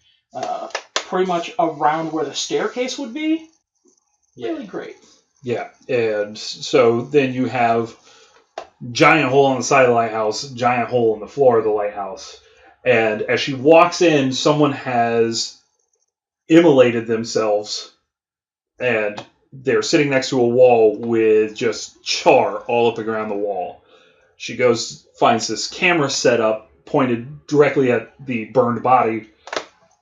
pretty much around where the staircase would be. Really great. Yeah, and so then you have giant hole on the side of the lighthouse, giant hole in the floor of the lighthouse. And as she walks in, someone has immolated themselves, and they're sitting next to a wall with just char all up around the wall. She goes, finds this camera set up, pointed directly at the burned body,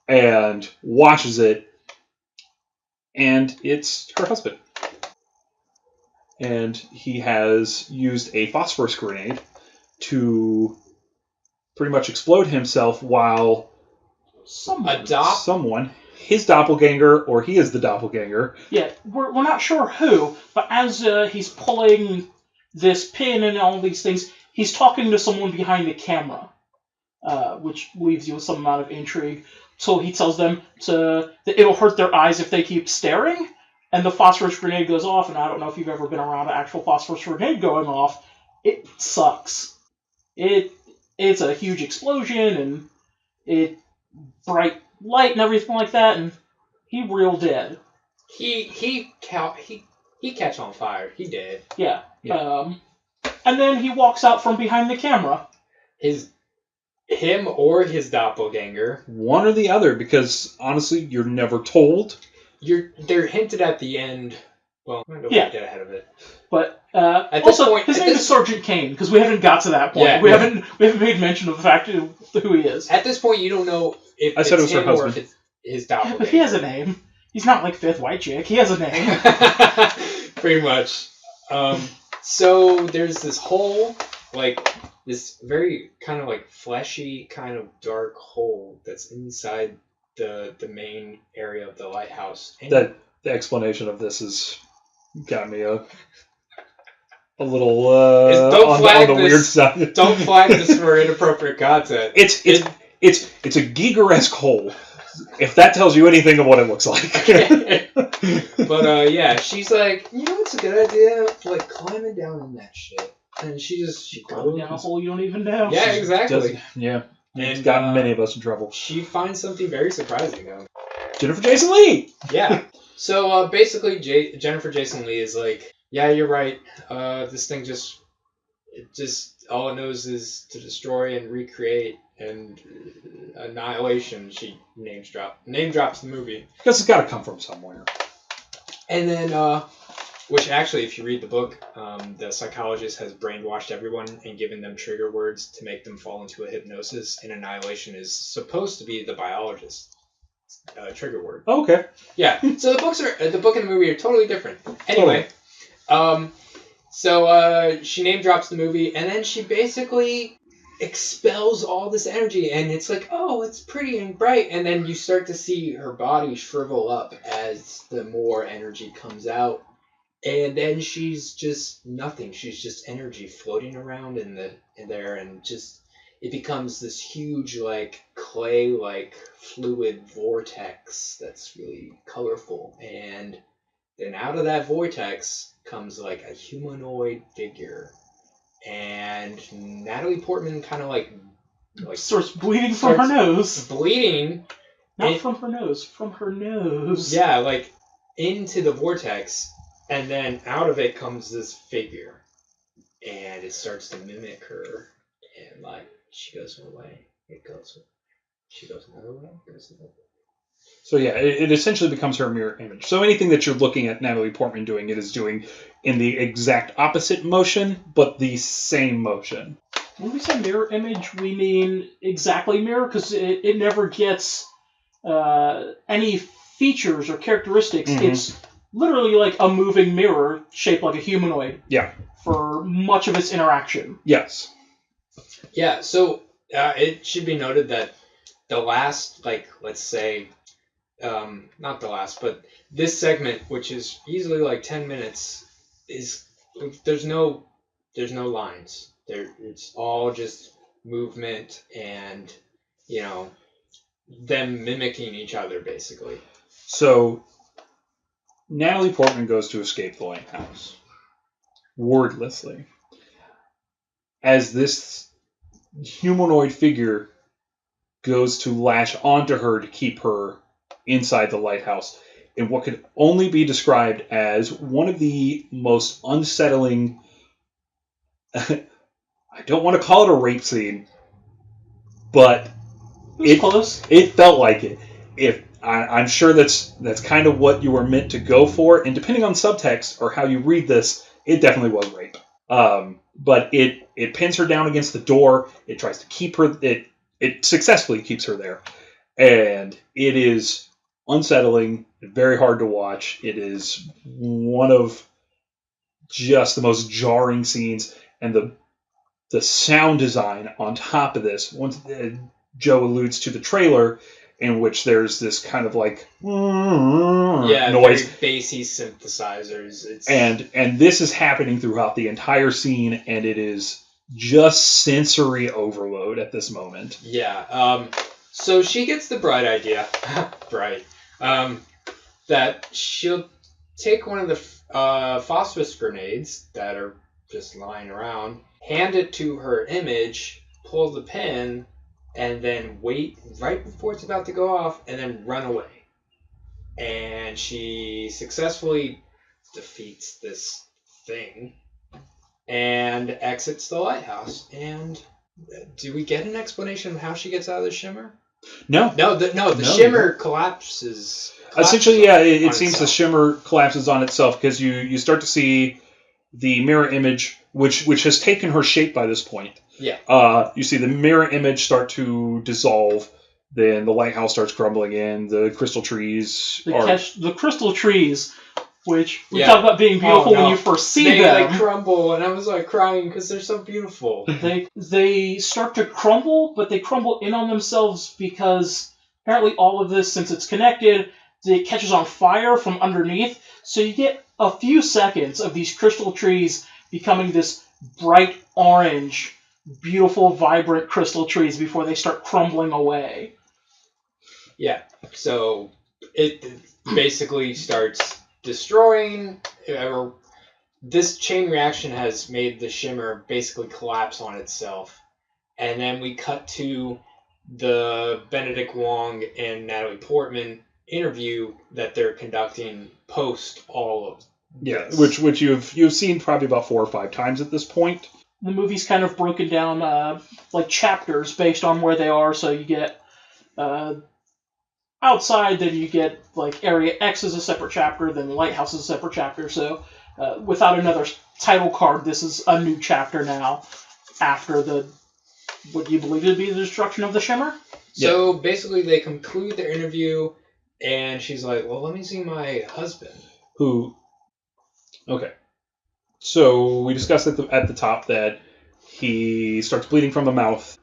and watches it, and it's her husband. And he has used a phosphorus grenade to pretty much explode himself while someone, his doppelganger, or he is the doppelganger. Yeah, we're not sure who, but as he's pulling this pin and all these things, he's talking to someone behind the camera, which leaves you with some amount of intrigue. So he tells them that it'll hurt their eyes if they keep staring, and the phosphorus grenade goes off, and I don't know if you've ever been around an actual phosphorus grenade going off. It sucks. It's a huge explosion, and it bright light and everything like that, and he real dead. He catch on fire. He dead. Yeah. And then he walks out from behind the camera. Him or his doppelganger. One or the other, because honestly, you're never told. They're hinted at the end. Well, I'm going to get ahead of it. But at this also, point, his name is Sergeant Kane, because we haven't got to that point. Yeah, we haven't made mention of the fact of who he is. At this point, you don't know if I said it's it was him her or if husband. it's his doppelganger. But he has a name. He's not like Fifth White Chick. He has a name. Pretty much. So there's this hole, like this very kind of like fleshy, kind of dark hole that's inside the main area of the lighthouse. And The explanation of this has got me a little on the weird side. Don't flag this for inappropriate content. It's a Giger-esque hole, if that tells you anything of what it looks like. But yeah, she's like, you know what's a good idea? Like climbing down in that shit. And she Climbing down a hole you don't even know. Yeah, exactly. Yeah. It's And gotten many of us in trouble. she finds something very surprising though. Jennifer Jason Leigh! Yeah. So basically, Jennifer Jason Leigh is like, yeah, you're right. This thing just all it knows is to destroy and recreate, and Annihilation. She name drops the movie. Because it's got to come from somewhere. And then, which actually, if you read the book, the psychologist has brainwashed everyone and given them trigger words to make them fall into a hypnosis. And Annihilation is supposed to be the biologist's trigger word. Oh, okay. Yeah. So the book and the movie are totally different. Anyway, so she name drops the movie, and then she basically expels all this energy, and it's like, oh, it's pretty and bright, and then you start to see her body shrivel up as the more energy comes out, and then she's just nothing. She's just energy floating around in there, and just it becomes this huge like clay like fluid vortex that's really colorful, and then out of that vortex comes like a humanoid figure. And Natalie Portman kind of like starts bleeding from her nose. Bleeding. From her nose. From her nose. Yeah, like into the vortex. And then out of it comes this figure. And it starts to mimic her. And like, she goes away. It goes away. She goes another way. It goes another way. So yeah, it essentially becomes her mirror image. So anything that you're looking at Natalie Portman doing, it is doing in the exact opposite motion, but the same motion. When we say mirror image, we mean exactly mirror, because it never gets any features or characteristics. Mm-hmm. It's literally like a moving mirror shaped like a humanoid. Yeah. For much of its interaction. Yes. Yeah, so it should be noted that the last, like, let's say, not the last, but this segment, which is easily like 10 minutes, is there's no lines. It's all just movement and, you know, them mimicking each other, basically. So Natalie Portman goes to escape the lighthouse wordlessly. As this humanoid figure goes to latch onto her to keep her inside the lighthouse in what could only be described as one of the most unsettling, I don't want to call it a rape scene, but it felt like it. I'm sure that's kind of what you were meant to go for, and depending on subtext or how you read this, it definitely was rape. But it pins her down against the door. It tries to keep her. It successfully keeps her there, and it is unsettling, very hard to watch. It is one of just the most jarring scenes, and the sound design on top of this. Once Joe alludes to the trailer, in which there's this kind of like noise, very bassy synthesizers. And this is happening throughout the entire scene, and it is just sensory overload at this moment. Yeah. So she gets the bright idea, that she'll take one of the phosphorus grenades that are just lying around, hand it to her image, pull the pin, and then wait right before it's about to go off, and then run away. And she successfully defeats this thing and exits the lighthouse. And do we get an explanation of how she gets out of the shimmer? No. The shimmer collapses. Essentially, yeah, it seems itself. the shimmer collapses on itself because you start to see the mirror image, which has taken her shape by this point. Yeah. You see the mirror image start to dissolve. Then the lighthouse starts crumbling in. The crystal trees the crystal trees, which we talk about being beautiful when you first see them. They crumble, and I was like crying because they're so beautiful. They start to crumble, but they crumble in on themselves because apparently all of this, since it's connected, it catches on fire from underneath. So you get a few seconds of these crystal trees becoming this bright orange, beautiful, vibrant crystal trees before they start crumbling away. Yeah, so it basically starts destroying. This chain reaction has made the shimmer basically collapse on itself. And then we cut to the Benedict Wong and Natalie Portman interview that they're conducting post all of this. which you've seen probably about 4 or 5 times at this point. the movie's kind of broken down like chapters based on where they are. So you get outside, then you get like Area X is a separate chapter, then the Lighthouse is a separate chapter. So without another title card, this is a new chapter now after what do you believe to be the destruction of the Shimmer? So basically, they conclude their interview, and she's like, "Well, let me see my husband." Okay. So we discussed at the top that he starts bleeding from the mouth.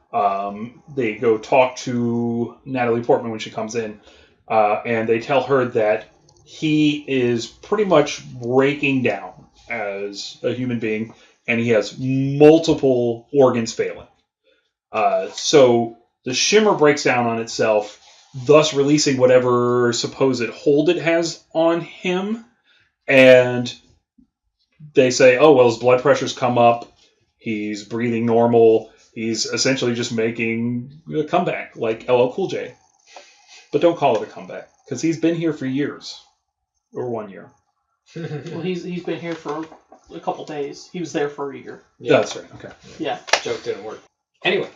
They go talk to Natalie Portman when she comes in, and they tell her that he is pretty much breaking down as a human being, and he has multiple organs failing. So the Shimmer breaks down on itself, thus releasing whatever supposed hold it has on him, and they say, oh, well, his blood pressure's come up, he's breathing normal, he's essentially just making a comeback, like LL Cool J. But don't call it a comeback, because he's been here for years. Or 1 year. Well, he's been here for a couple days. He was there for a year. Yeah, that's right, okay. Yeah. Joke didn't work. Anyway.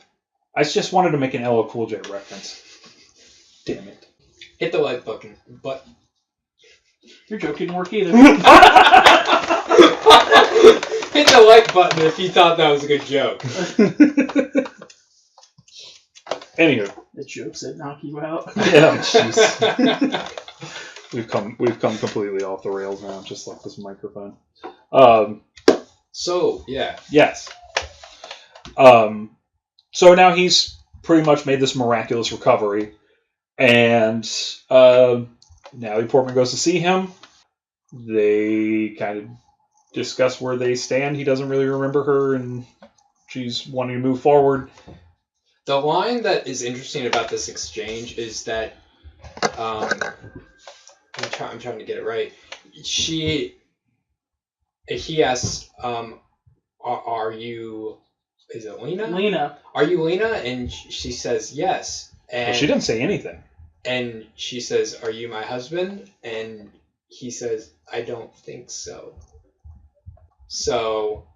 I just wanted to make an LL Cool J reference. Damn it. Hit the like button. But Your joke didn't work either. hit the like button if you thought that was a good joke. Anywho. The jokes that knock you out. Yeah, jeez. We've come completely off the rails now, just like this microphone. So, yeah. Yes. So now he's pretty much made this miraculous recovery, and Natalie Portman goes to see him. They kind of discuss where they stand. He doesn't really remember her, and she's wanting to move forward. The line that is interesting about this exchange is that I'm trying to get it right. He asks, "Are you? Is it Lena? Lena. Are you Lena?" And she says, "Yes." And Well, she didn't say anything. And she says, "Are you my husband?" And he says, "I don't think so." So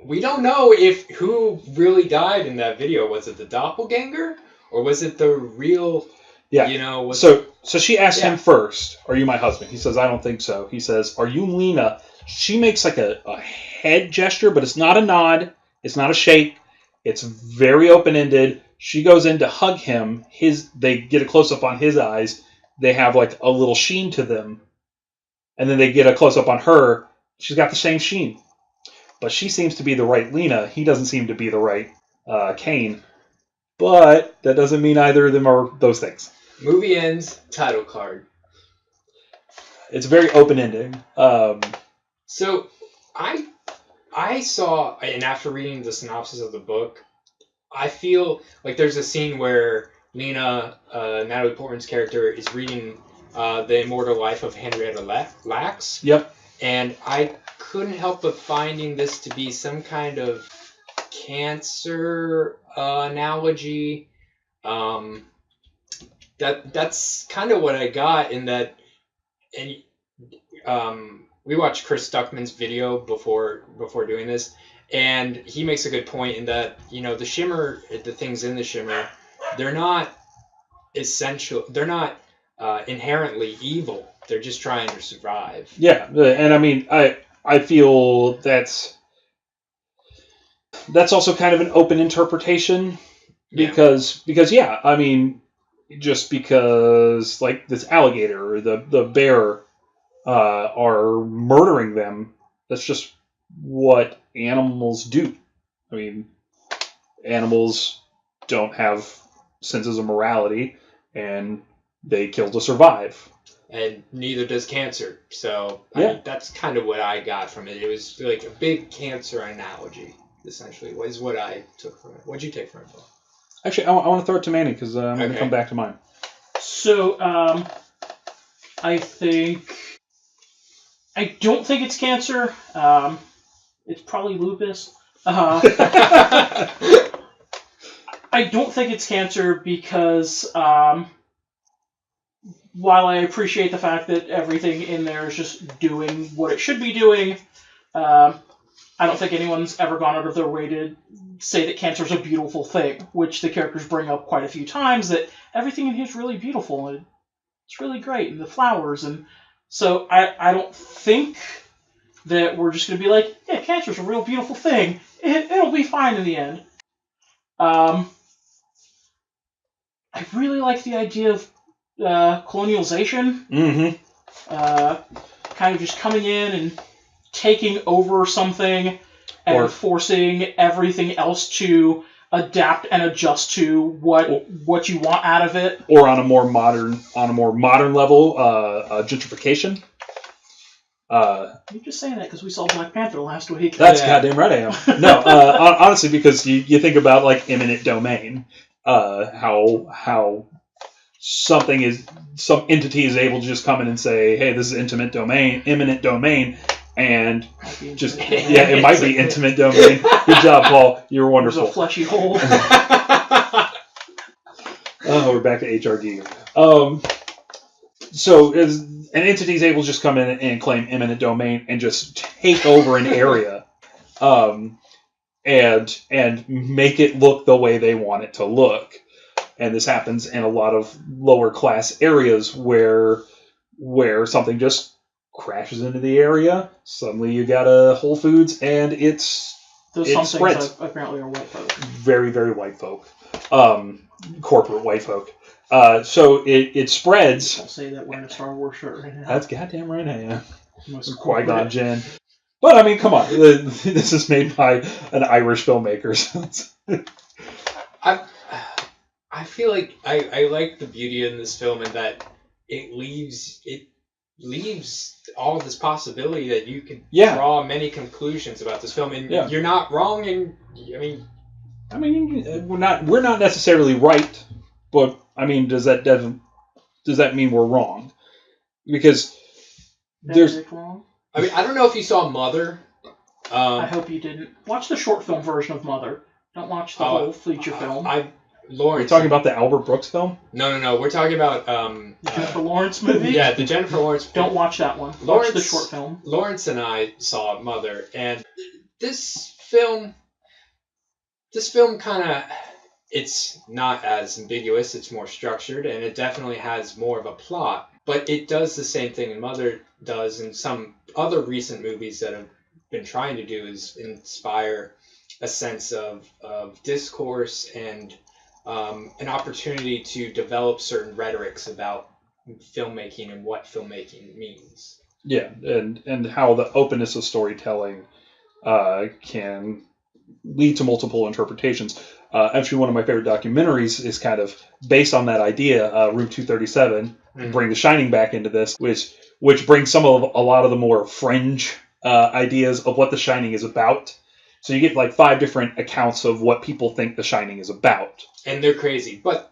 we don't know if who really died in that video. Was it the doppelganger or was it the real? Yeah. You know. So she asked him first, "Are you my husband?" He says, "I don't think so." He says, "Are you Lena?" She makes like a head gesture, but it's not a nod. It's not a shake. It's very open-ended. She goes in to hug him. They get a close-up on his eyes. They have like a little sheen to them. And then they get a close-up on her. She's got the same sheen. But she seems to be the right Lena. He doesn't seem to be the right Kane. But that doesn't mean either of them are those things. Movie ends, title card. It's very open-ending. So I saw, and after reading the synopsis of the book, I feel like there's a scene where Lena, Natalie Portman's character, is reading The Immortal Life of Henrietta Lacks. Yep. And I couldn't help but finding this to be some kind of cancer analogy. That's kind of what I got in that. And we watched Chris Stuckman's video before doing this, and he makes a good point in that, you know, the Shimmer, the things in the Shimmer, they're not essential. They're not inherently evil. They're just trying to survive. Yeah, and I mean, I feel that's also kind of an open interpretation because yeah, I mean, just because like this alligator or the bear are murdering them, that's just what animals do. I mean, animals don't have senses of morality, and they kill to survive. And neither does cancer. So Yeah. I mean, that's kind of what I got from it. It was like a big cancer analogy, essentially, is what I took from it. What'd you take from it, Bill? Actually, I want to throw it to Manny because I'm going to come back to mine. So, I don't think it's cancer. It's probably lupus. I don't think it's cancer because while I appreciate the fact that everything in there is just doing what it should be doing, I don't think anyone's ever gone out of their way to say that cancer is a beautiful thing, which the characters bring up quite a few times, that everything in here is really beautiful, and it's really great, and the flowers, and so I don't think that we're just going to be like, yeah, cancer's a real beautiful thing. It'll be fine in the end. I really like the idea of colonialization. Kind of just coming in and taking over something and forcing everything else to adapt and adjust to what you want out of it. Or on a more modern level, gentrification. You're just saying that because we saw Black Panther last week. That's goddamn right I am. No, honestly, because you think about like eminent domain, how some entity is able to just come in and say, hey, this is eminent domain, and just it might be intimate domain. Good job, Paul. You're wonderful. There's a fleshy hole. Oh, we're back to HRD. So an entity is able to just come in and claim eminent domain and just take over an area, and make it look the way they want it to look. And this happens in a lot of lower class areas where something just crashes into the area. Suddenly you got a Whole Foods, and it spreads. Apparently are white folk. Very, very white folk. Corporate white folk. So it spreads. Don't say that wearing a Star Wars shirt right now. That's goddamn right I am. Qui-Gon Jinn. But I mean, come on. This is made by an Irish filmmaker. So I feel like I like the beauty in this film in that it leaves all this possibility that you can draw many conclusions about this film, and you're not wrong. And I mean, we're not necessarily right, but I mean, does that mean we're wrong? Because there's wrong. I mean, I don't know if you saw Mother. I hope you didn't. Watch the short film version of Mother. Don't watch the whole feature film. Lawrence. We're talking about the Albert Brooks film? No. We're talking about the Jennifer Lawrence movie. Yeah, the Jennifer Lawrence. Don't watch that one. Watch the short film. Lawrence and I saw Mother, and this film kind of, it's not as ambiguous. It's more structured, and it definitely has more of a plot. But it does the same thing Mother does, and some other recent movies that have been trying to do is inspire a sense of discourse and an opportunity to develop certain rhetorics about filmmaking and what filmmaking means. Yeah, and how the openness of storytelling can lead to multiple interpretations. Actually, one of my favorite documentaries is kind of based on that idea, Room 237, bring The Shining back into this, which brings a lot of the more fringe ideas of what The Shining is about. So you get like 5 different accounts of what people think The Shining is about. And they're crazy, but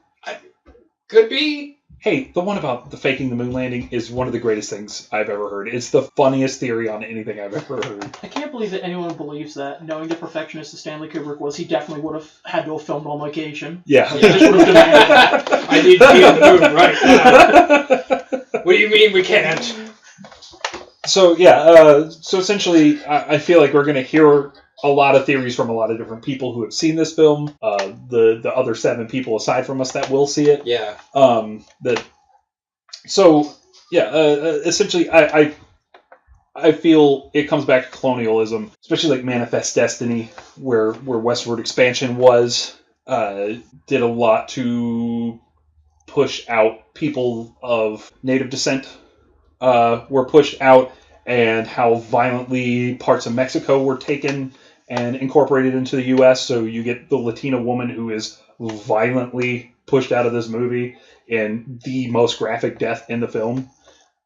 could be. Hey, the one about the faking the moon landing is one of the greatest things I've ever heard. It's the funniest theory on anything I've ever heard. I can't believe that anyone believes that. Knowing the perfectionist that Stanley Kubrick was, he definitely would have had to have filmed on location. Yeah. He just would have demanded that. I need to be on the moon right now. What do you mean we can't? So, yeah. So essentially, I feel like we're going to hear a lot of theories from a lot of different people who have seen this film. The other 7 people aside from us that will see it. Yeah. Essentially, I feel it comes back to colonialism, especially like Manifest Destiny, where westward expansion did a lot to push out people of native descent. Were pushed out, and how violently parts of Mexico were taken and incorporated into the U.S. So you get the Latina woman who is violently pushed out of this movie in the most graphic death in the film.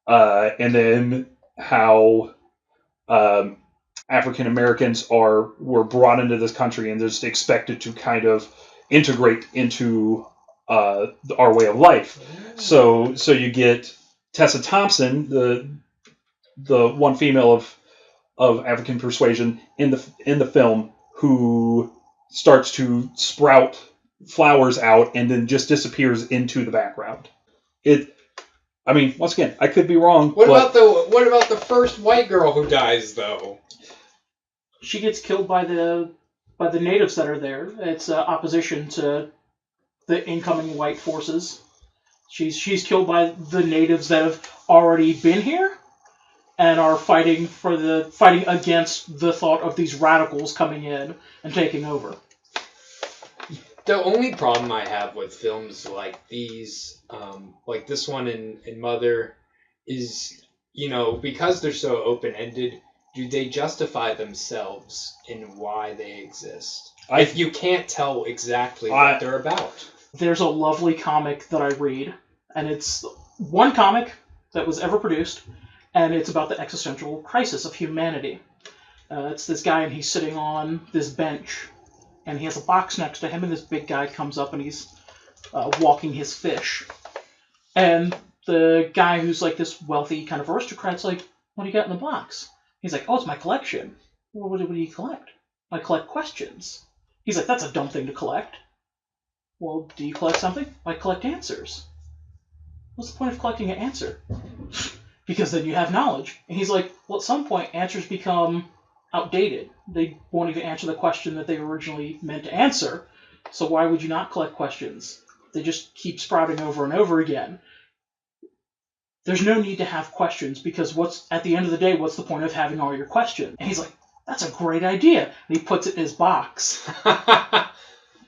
And then how African Americans were brought into this country and just expected to kind of integrate into our way of life. So you get Tessa Thompson, the one female of African persuasion in the film, who starts to sprout flowers out and then just disappears into the background. Once again, I could be wrong. What about the first white girl who dies though? She gets killed by the natives that are there. It's opposition to the incoming white forces. She's killed by the natives that have already been here and are fighting against the thought of these radicals coming in and taking over. The only problem I have with films like these, like this one in Mother, is, because they're so open-ended, do they justify themselves in why they exist? If you can't tell exactly what they're about. There's a lovely comic that I read, and it's one comic that was ever produced, and it's about the existential crisis of humanity. It's this guy, and he's sitting on this bench, and he has a box next to him, and this big guy comes up, and he's walking his fish. And the guy who's like this wealthy kind of aristocrat's like, what do you got in the box? He's like, oh, it's my collection. Well, what do you collect? I collect questions. He's like, that's a dumb thing to collect. Well, do you collect something? I collect answers. What's the point of collecting an answer? Because then you have knowledge. And he's like, well, at some point, answers become outdated. They won't even answer the question that they originally meant to answer. So why would you not collect questions? They just keep sprouting over and over again. There's no need to have questions, because at the end of the day, what's the point of having all your questions? And he's like, that's a great idea. And he puts it in his box.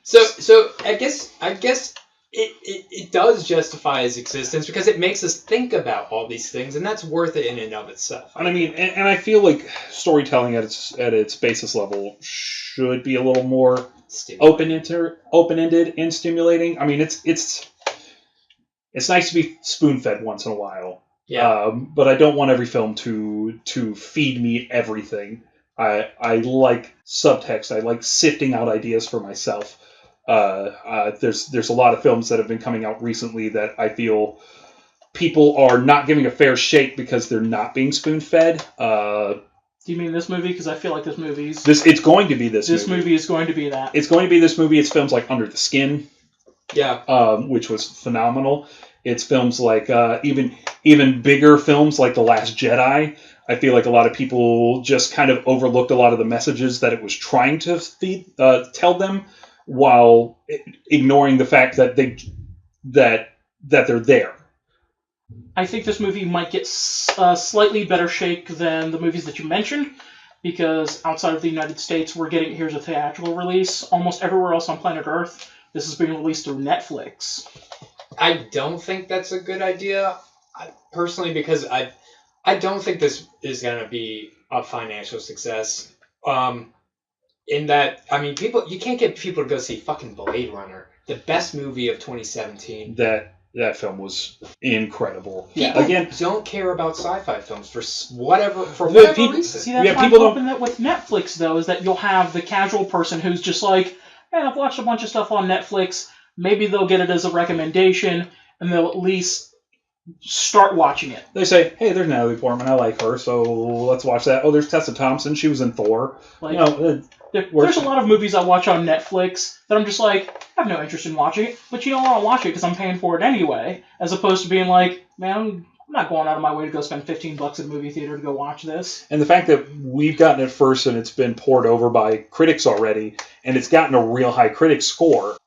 So I guess it does justify his existence because it makes us think about all these things, and that's worth it in and of itself. And I mean, and I feel like storytelling at its basis level should be a little more open-ended and stimulating. I mean, it's nice to be spoon-fed once in a while. Yeah. But I don't want every film to feed me everything. I like subtext. I like sifting out ideas for myself. There's a lot of films that have been coming out recently that I feel people are not giving a fair shake because they're not being spoon-fed. Do you mean this movie? Because I feel like it's going to be this movie. This movie is going to be that. It's going to be this movie. It's films like Under the Skin. Yeah. Which was phenomenal. It's films like even bigger films like The Last Jedi. I feel like a lot of people just kind of overlooked a lot of the messages that it was trying to tell them, while ignoring the fact that they're there. I think this movie might get a slightly better shake than the movies that you mentioned, because outside of the United States, here's a theatrical release. Almost everywhere else on planet Earth, this is being released through Netflix. I don't think that's a good idea, personally, because I don't think this is going to be a financial success. In that, I mean, you can't get people to go see fucking Blade Runner, the best movie of 2017. That film was incredible. People again, don't care about sci-fi films for whatever reason. See, that's why I'm hoping that with Netflix, though, is that you'll have the casual person who's just like, hey, I've watched a bunch of stuff on Netflix. Maybe they'll get it as a recommendation, and they'll at least start watching it. They say, hey, there's Natalie Portman. I like her, so let's watch that. Oh, there's Tessa Thompson. She was in Thor. There's a lot of movies I watch on Netflix that I'm just like, I have no interest in watching it, but I want to watch it because I'm paying for it anyway, as opposed to being like, man, I'm not going out of my way to go spend $15 at a movie theater to go watch this. And the fact that we've gotten it first and it's been poured over by critics already, and it's gotten a real high critic score,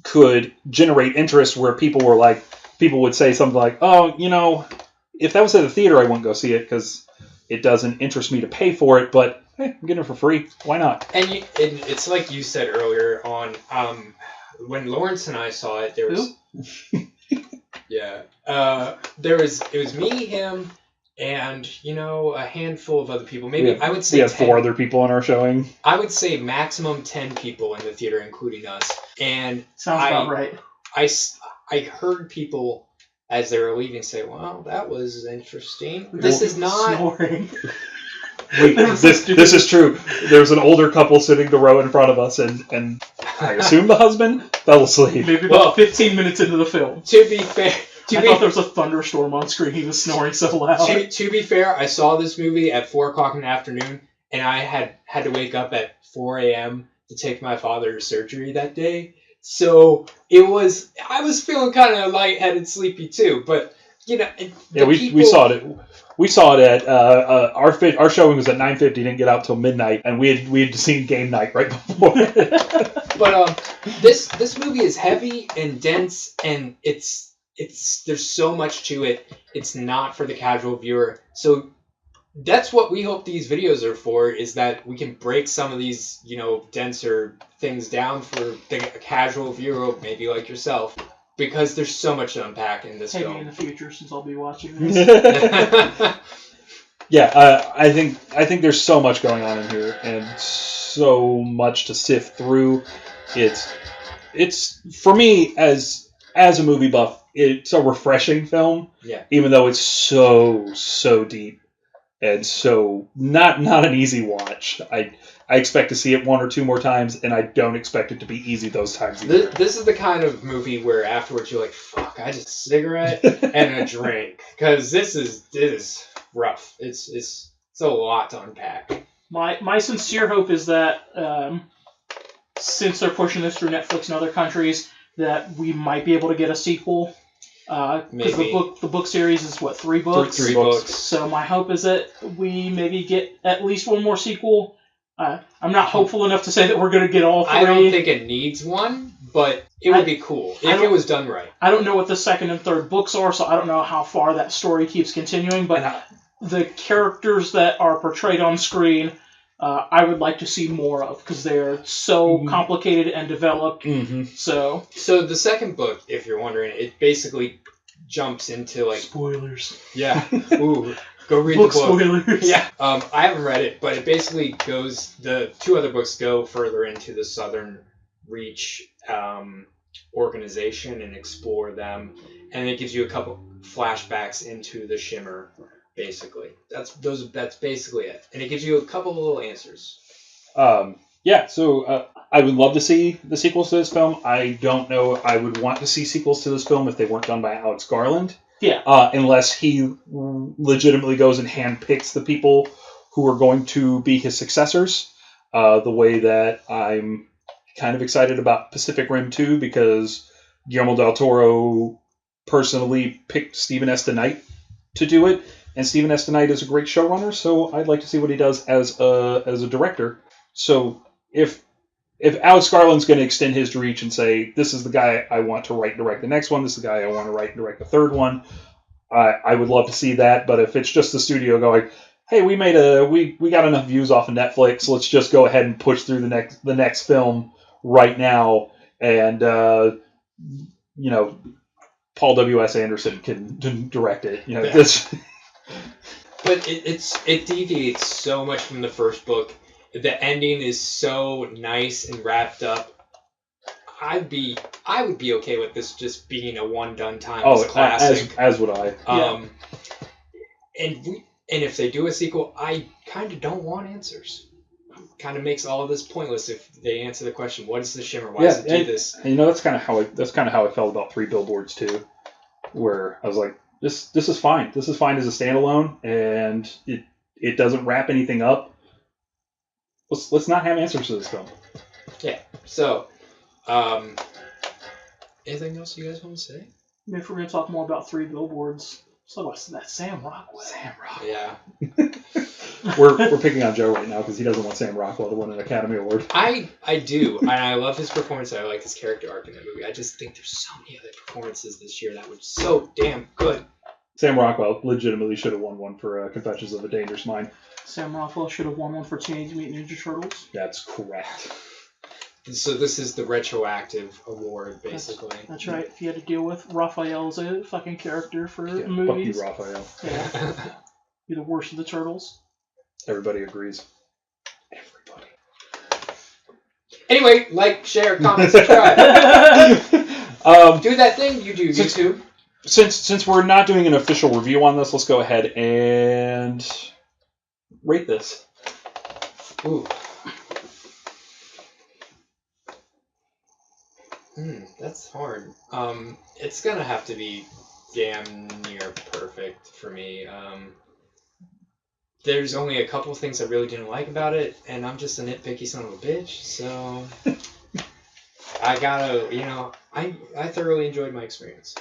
could generate interest where people would say something like, oh, if that was at a theater, I wouldn't go see it because it doesn't interest me to pay for it, but hey, I'm getting it for free. Why not? And it's like you said earlier on, when Lawrence and I saw it, there was... Yeah. It was me, him, and, a handful of other people. Maybe, I would say we had 4 other people in our showing. I would say maximum 10 people in the theater, including us. And sounds about right. I heard people, as they were leaving, say, well, that was interesting. This is not... Snoring. Wait, this is true. There was an older couple sitting the row in front of us, and I assume the husband fell asleep. Maybe about 15 minutes into the film. To be fair... I thought there was a thunderstorm on screen. He was snoring so loud. To be fair, I saw this movie at 4 o'clock in the afternoon, and I had to wake up at 4 a.m. to take my father to surgery that day. So I was feeling kind of lightheaded, sleepy too. But we saw it. We saw it at our showing was at 9:50. Didn't get out till midnight, and we had seen Game Night right before. But this movie is heavy and dense, and it's there's so much to it. It's not for the casual viewer. So that's what we hope these videos are for, is that we can break some of these, denser things down for the casual viewer, maybe like yourself, because there's so much to unpack in this Maybe film. in the future, since I'll be watching this. Yeah, I think there's so much going on in here, and so much to sift through. It's for me as a movie buff, it's a refreshing film. Yeah. Even though it's so deep and so not an easy watch. I expect to see it one or two more times, and I don't expect it to be easy those times either. This is the kind of movie where afterwards you're like, fuck, I just a cigarette and a drink, because this is rough. It's a lot to unpack. My sincere hope is that since they're pushing this through Netflix and other countries, that we might be able to get a sequel. Because the book series is what, 3 books? Three books. So my hope is that we maybe get at least one more sequel. I'm not hopeful enough to say that we're going to get all 3. I don't think it needs one, but it would be cool if it was done right. I don't know what the second and third books are, so I don't know how far that story keeps continuing, but the characters that are portrayed on screen, I would like to see more of, because they're so complicated and developed. Mm-hmm. So the second book, if you're wondering, it basically jumps into like spoilers. Yeah. Ooh. Go read Book the book. Spoilers. Yeah. I haven't read it, but it basically goes. The 2 other books go further into the Southern Reach organization and explore them, and it gives you a couple flashbacks into the Shimmer. Basically, that's basically it, and it gives you a couple little answers. Yeah, so I would love to see the sequels to this film. I don't know if I would want to see sequels to this film if they weren't done by Alex Garland. Yeah. Unless he legitimately goes and handpicks the people who are going to be his successors. The way that I'm kind of excited about Pacific Rim 2, because Guillermo del Toro personally picked Stephen S. DeKnight to do it. And Stephen S. DeKnight is a great showrunner, so I'd like to see what he does as a director. So if Alex Garland's going to extend his reach and say, this is the guy I want to write and direct the next one, this is the guy I want to write and direct the third one, I would love to see that. But if it's just the studio going, hey, we got enough views off of Netflix, let's just go ahead and push through the next film right now, and Paul W.S. Anderson can direct it. This. But it deviates so much from the first book. The ending is so nice and wrapped up. I would be okay with this just being a one done times classic. As would I. And if they do a sequel, I kind of don't want answers. Kind of makes all of this pointless if they answer the question, what is the Shimmer? Why does it do this? And that's kind of how I felt about 3 Billboards too, where I was like, this is fine. This is fine as a standalone, and it doesn't wrap anything up. Let's not have answers to this film. Yeah. So, anything else you guys want to say? If we're going to talk more about 3 Billboards, so what's that? Sam Rockwell. Yeah. We're picking on Joe right now because he doesn't want Sam Rockwell to win an Academy Award. I do, and I love his performance. I like his character arc in that movie. I just think there's so many other performances this year that were so damn good. Sam Rockwell legitimately should have won one for Confessions of a Dangerous Mind. Sam Rockwell should have won one for Teenage Mutant Ninja Turtles. That's correct. So this is the retroactive award, basically. That's right. If you had to deal with Raphael as a fucking character for movies. Fuck you, Raphael. Yeah. You're the worst of the turtles. Everybody agrees. Everybody. Anyway, like, share, comment, subscribe. Do that thing you do, YouTube. Since we're not doing an official review on this, let's go ahead and rate this. Ooh. That's hard. It's gonna have to be damn near perfect for me. There's only a couple things I really didn't like about it, and I'm just a nitpicky son of a bitch, so I gotta, I thoroughly enjoyed my experience.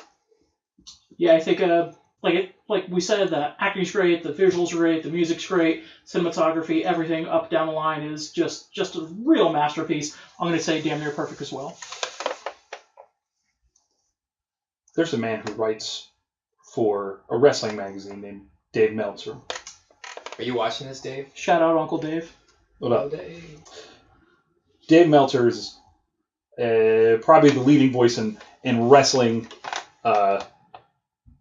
Yeah, I think like we said, the acting's great, the visuals are great, the music's great, cinematography, everything up down the line is just a real masterpiece. I'm going to say damn near perfect as well. There's a man who writes for a wrestling magazine named Dave Meltzer. Are you watching this, Dave? Shout out Uncle Dave. What up? Dave. Dave Meltzer is probably the leading voice in wrestling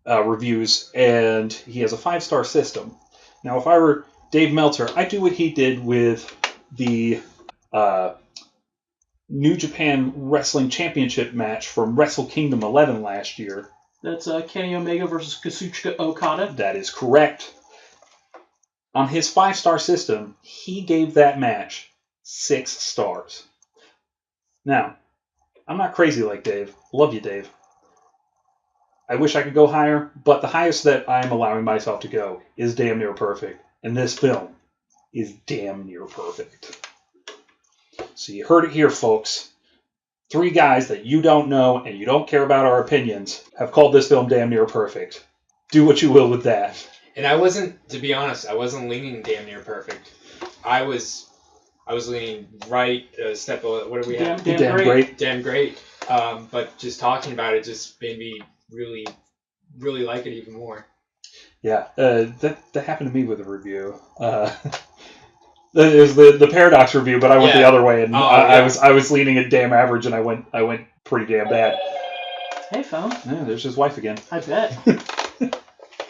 reviews, and he has a 5-star system. Now, if I were Dave Meltzer, I'd do what he did with the New Japan Wrestling Championship match from Wrestle Kingdom 11 last year. That's Kenny Omega versus Kazuchika Okada. That is correct. On his 5-star system, he gave that match 6 stars. Now, I'm not crazy like Dave. Love you, Dave. I wish I could go higher, but the highest that I'm allowing myself to go is damn near perfect. And this film is damn near perfect. So you heard it here, folks. 3 guys that you don't know and you don't care about our opinions have called this film damn near perfect. Do what you will with that. And I wasn't, to be honest, I wasn't leaning damn near perfect. I was leaning right a step. What do we have? Damn great. Damn great. But just talking about it just made me really, really like it even more. Yeah, that happened to me with a review. It was the Paradox review, but I went the other way, and I was leaning at damn average, and I went pretty damn bad. Hey, phone. Yeah, there's his wife again. I bet.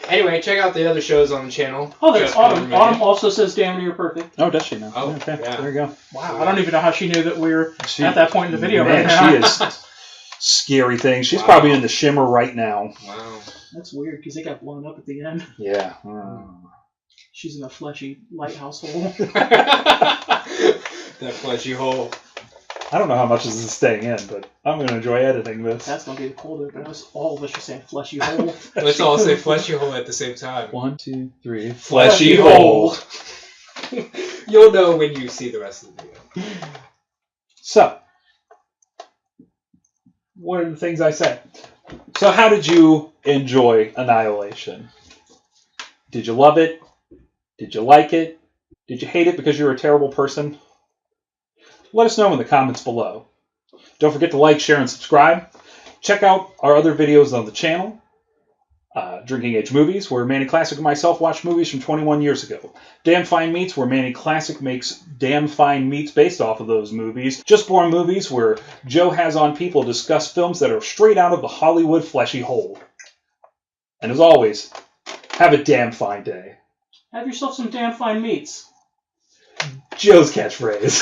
Anyway, check out the other shows on the channel. Oh, that's Autumn. Autumn also says damn near perfect. Oh, does she now? Oh, okay. yeah. There you go. Wow, I don't even know how she knew that we were at that point in the video man, right now. she is scary thing. She's probably in the shimmer right now. Wow. That's weird, because it got blown up at the end. Yeah. She's in a fleshy lighthouse hole. That fleshy hole. I don't know how much this is staying in, but I'm going to enjoy editing this. That's going to be the cold open. All of us are saying fleshy hole. Let's all say fleshy hole at the same time. 1, 2, 3. Fleshy hole. You'll know when you see the rest of the video. So, what are the things I said? So how did you enjoy Annihilation? Did you love it? Did you like it? Did you hate it because you're a terrible person? Let us know in the comments below. Don't forget to like, share, and subscribe. Check out our other videos on the channel. Drinking Age Movies, where Manny Classic and myself watched movies from 21 years ago. Damn Fine Meats, where Manny Classic makes damn fine meats based off of those movies. Just Born Movies, where Joe has on people discuss films that are straight out of the Hollywood fleshy hole. And as always, have a damn fine day. Have yourself some damn fine meats. Joe's catchphrase.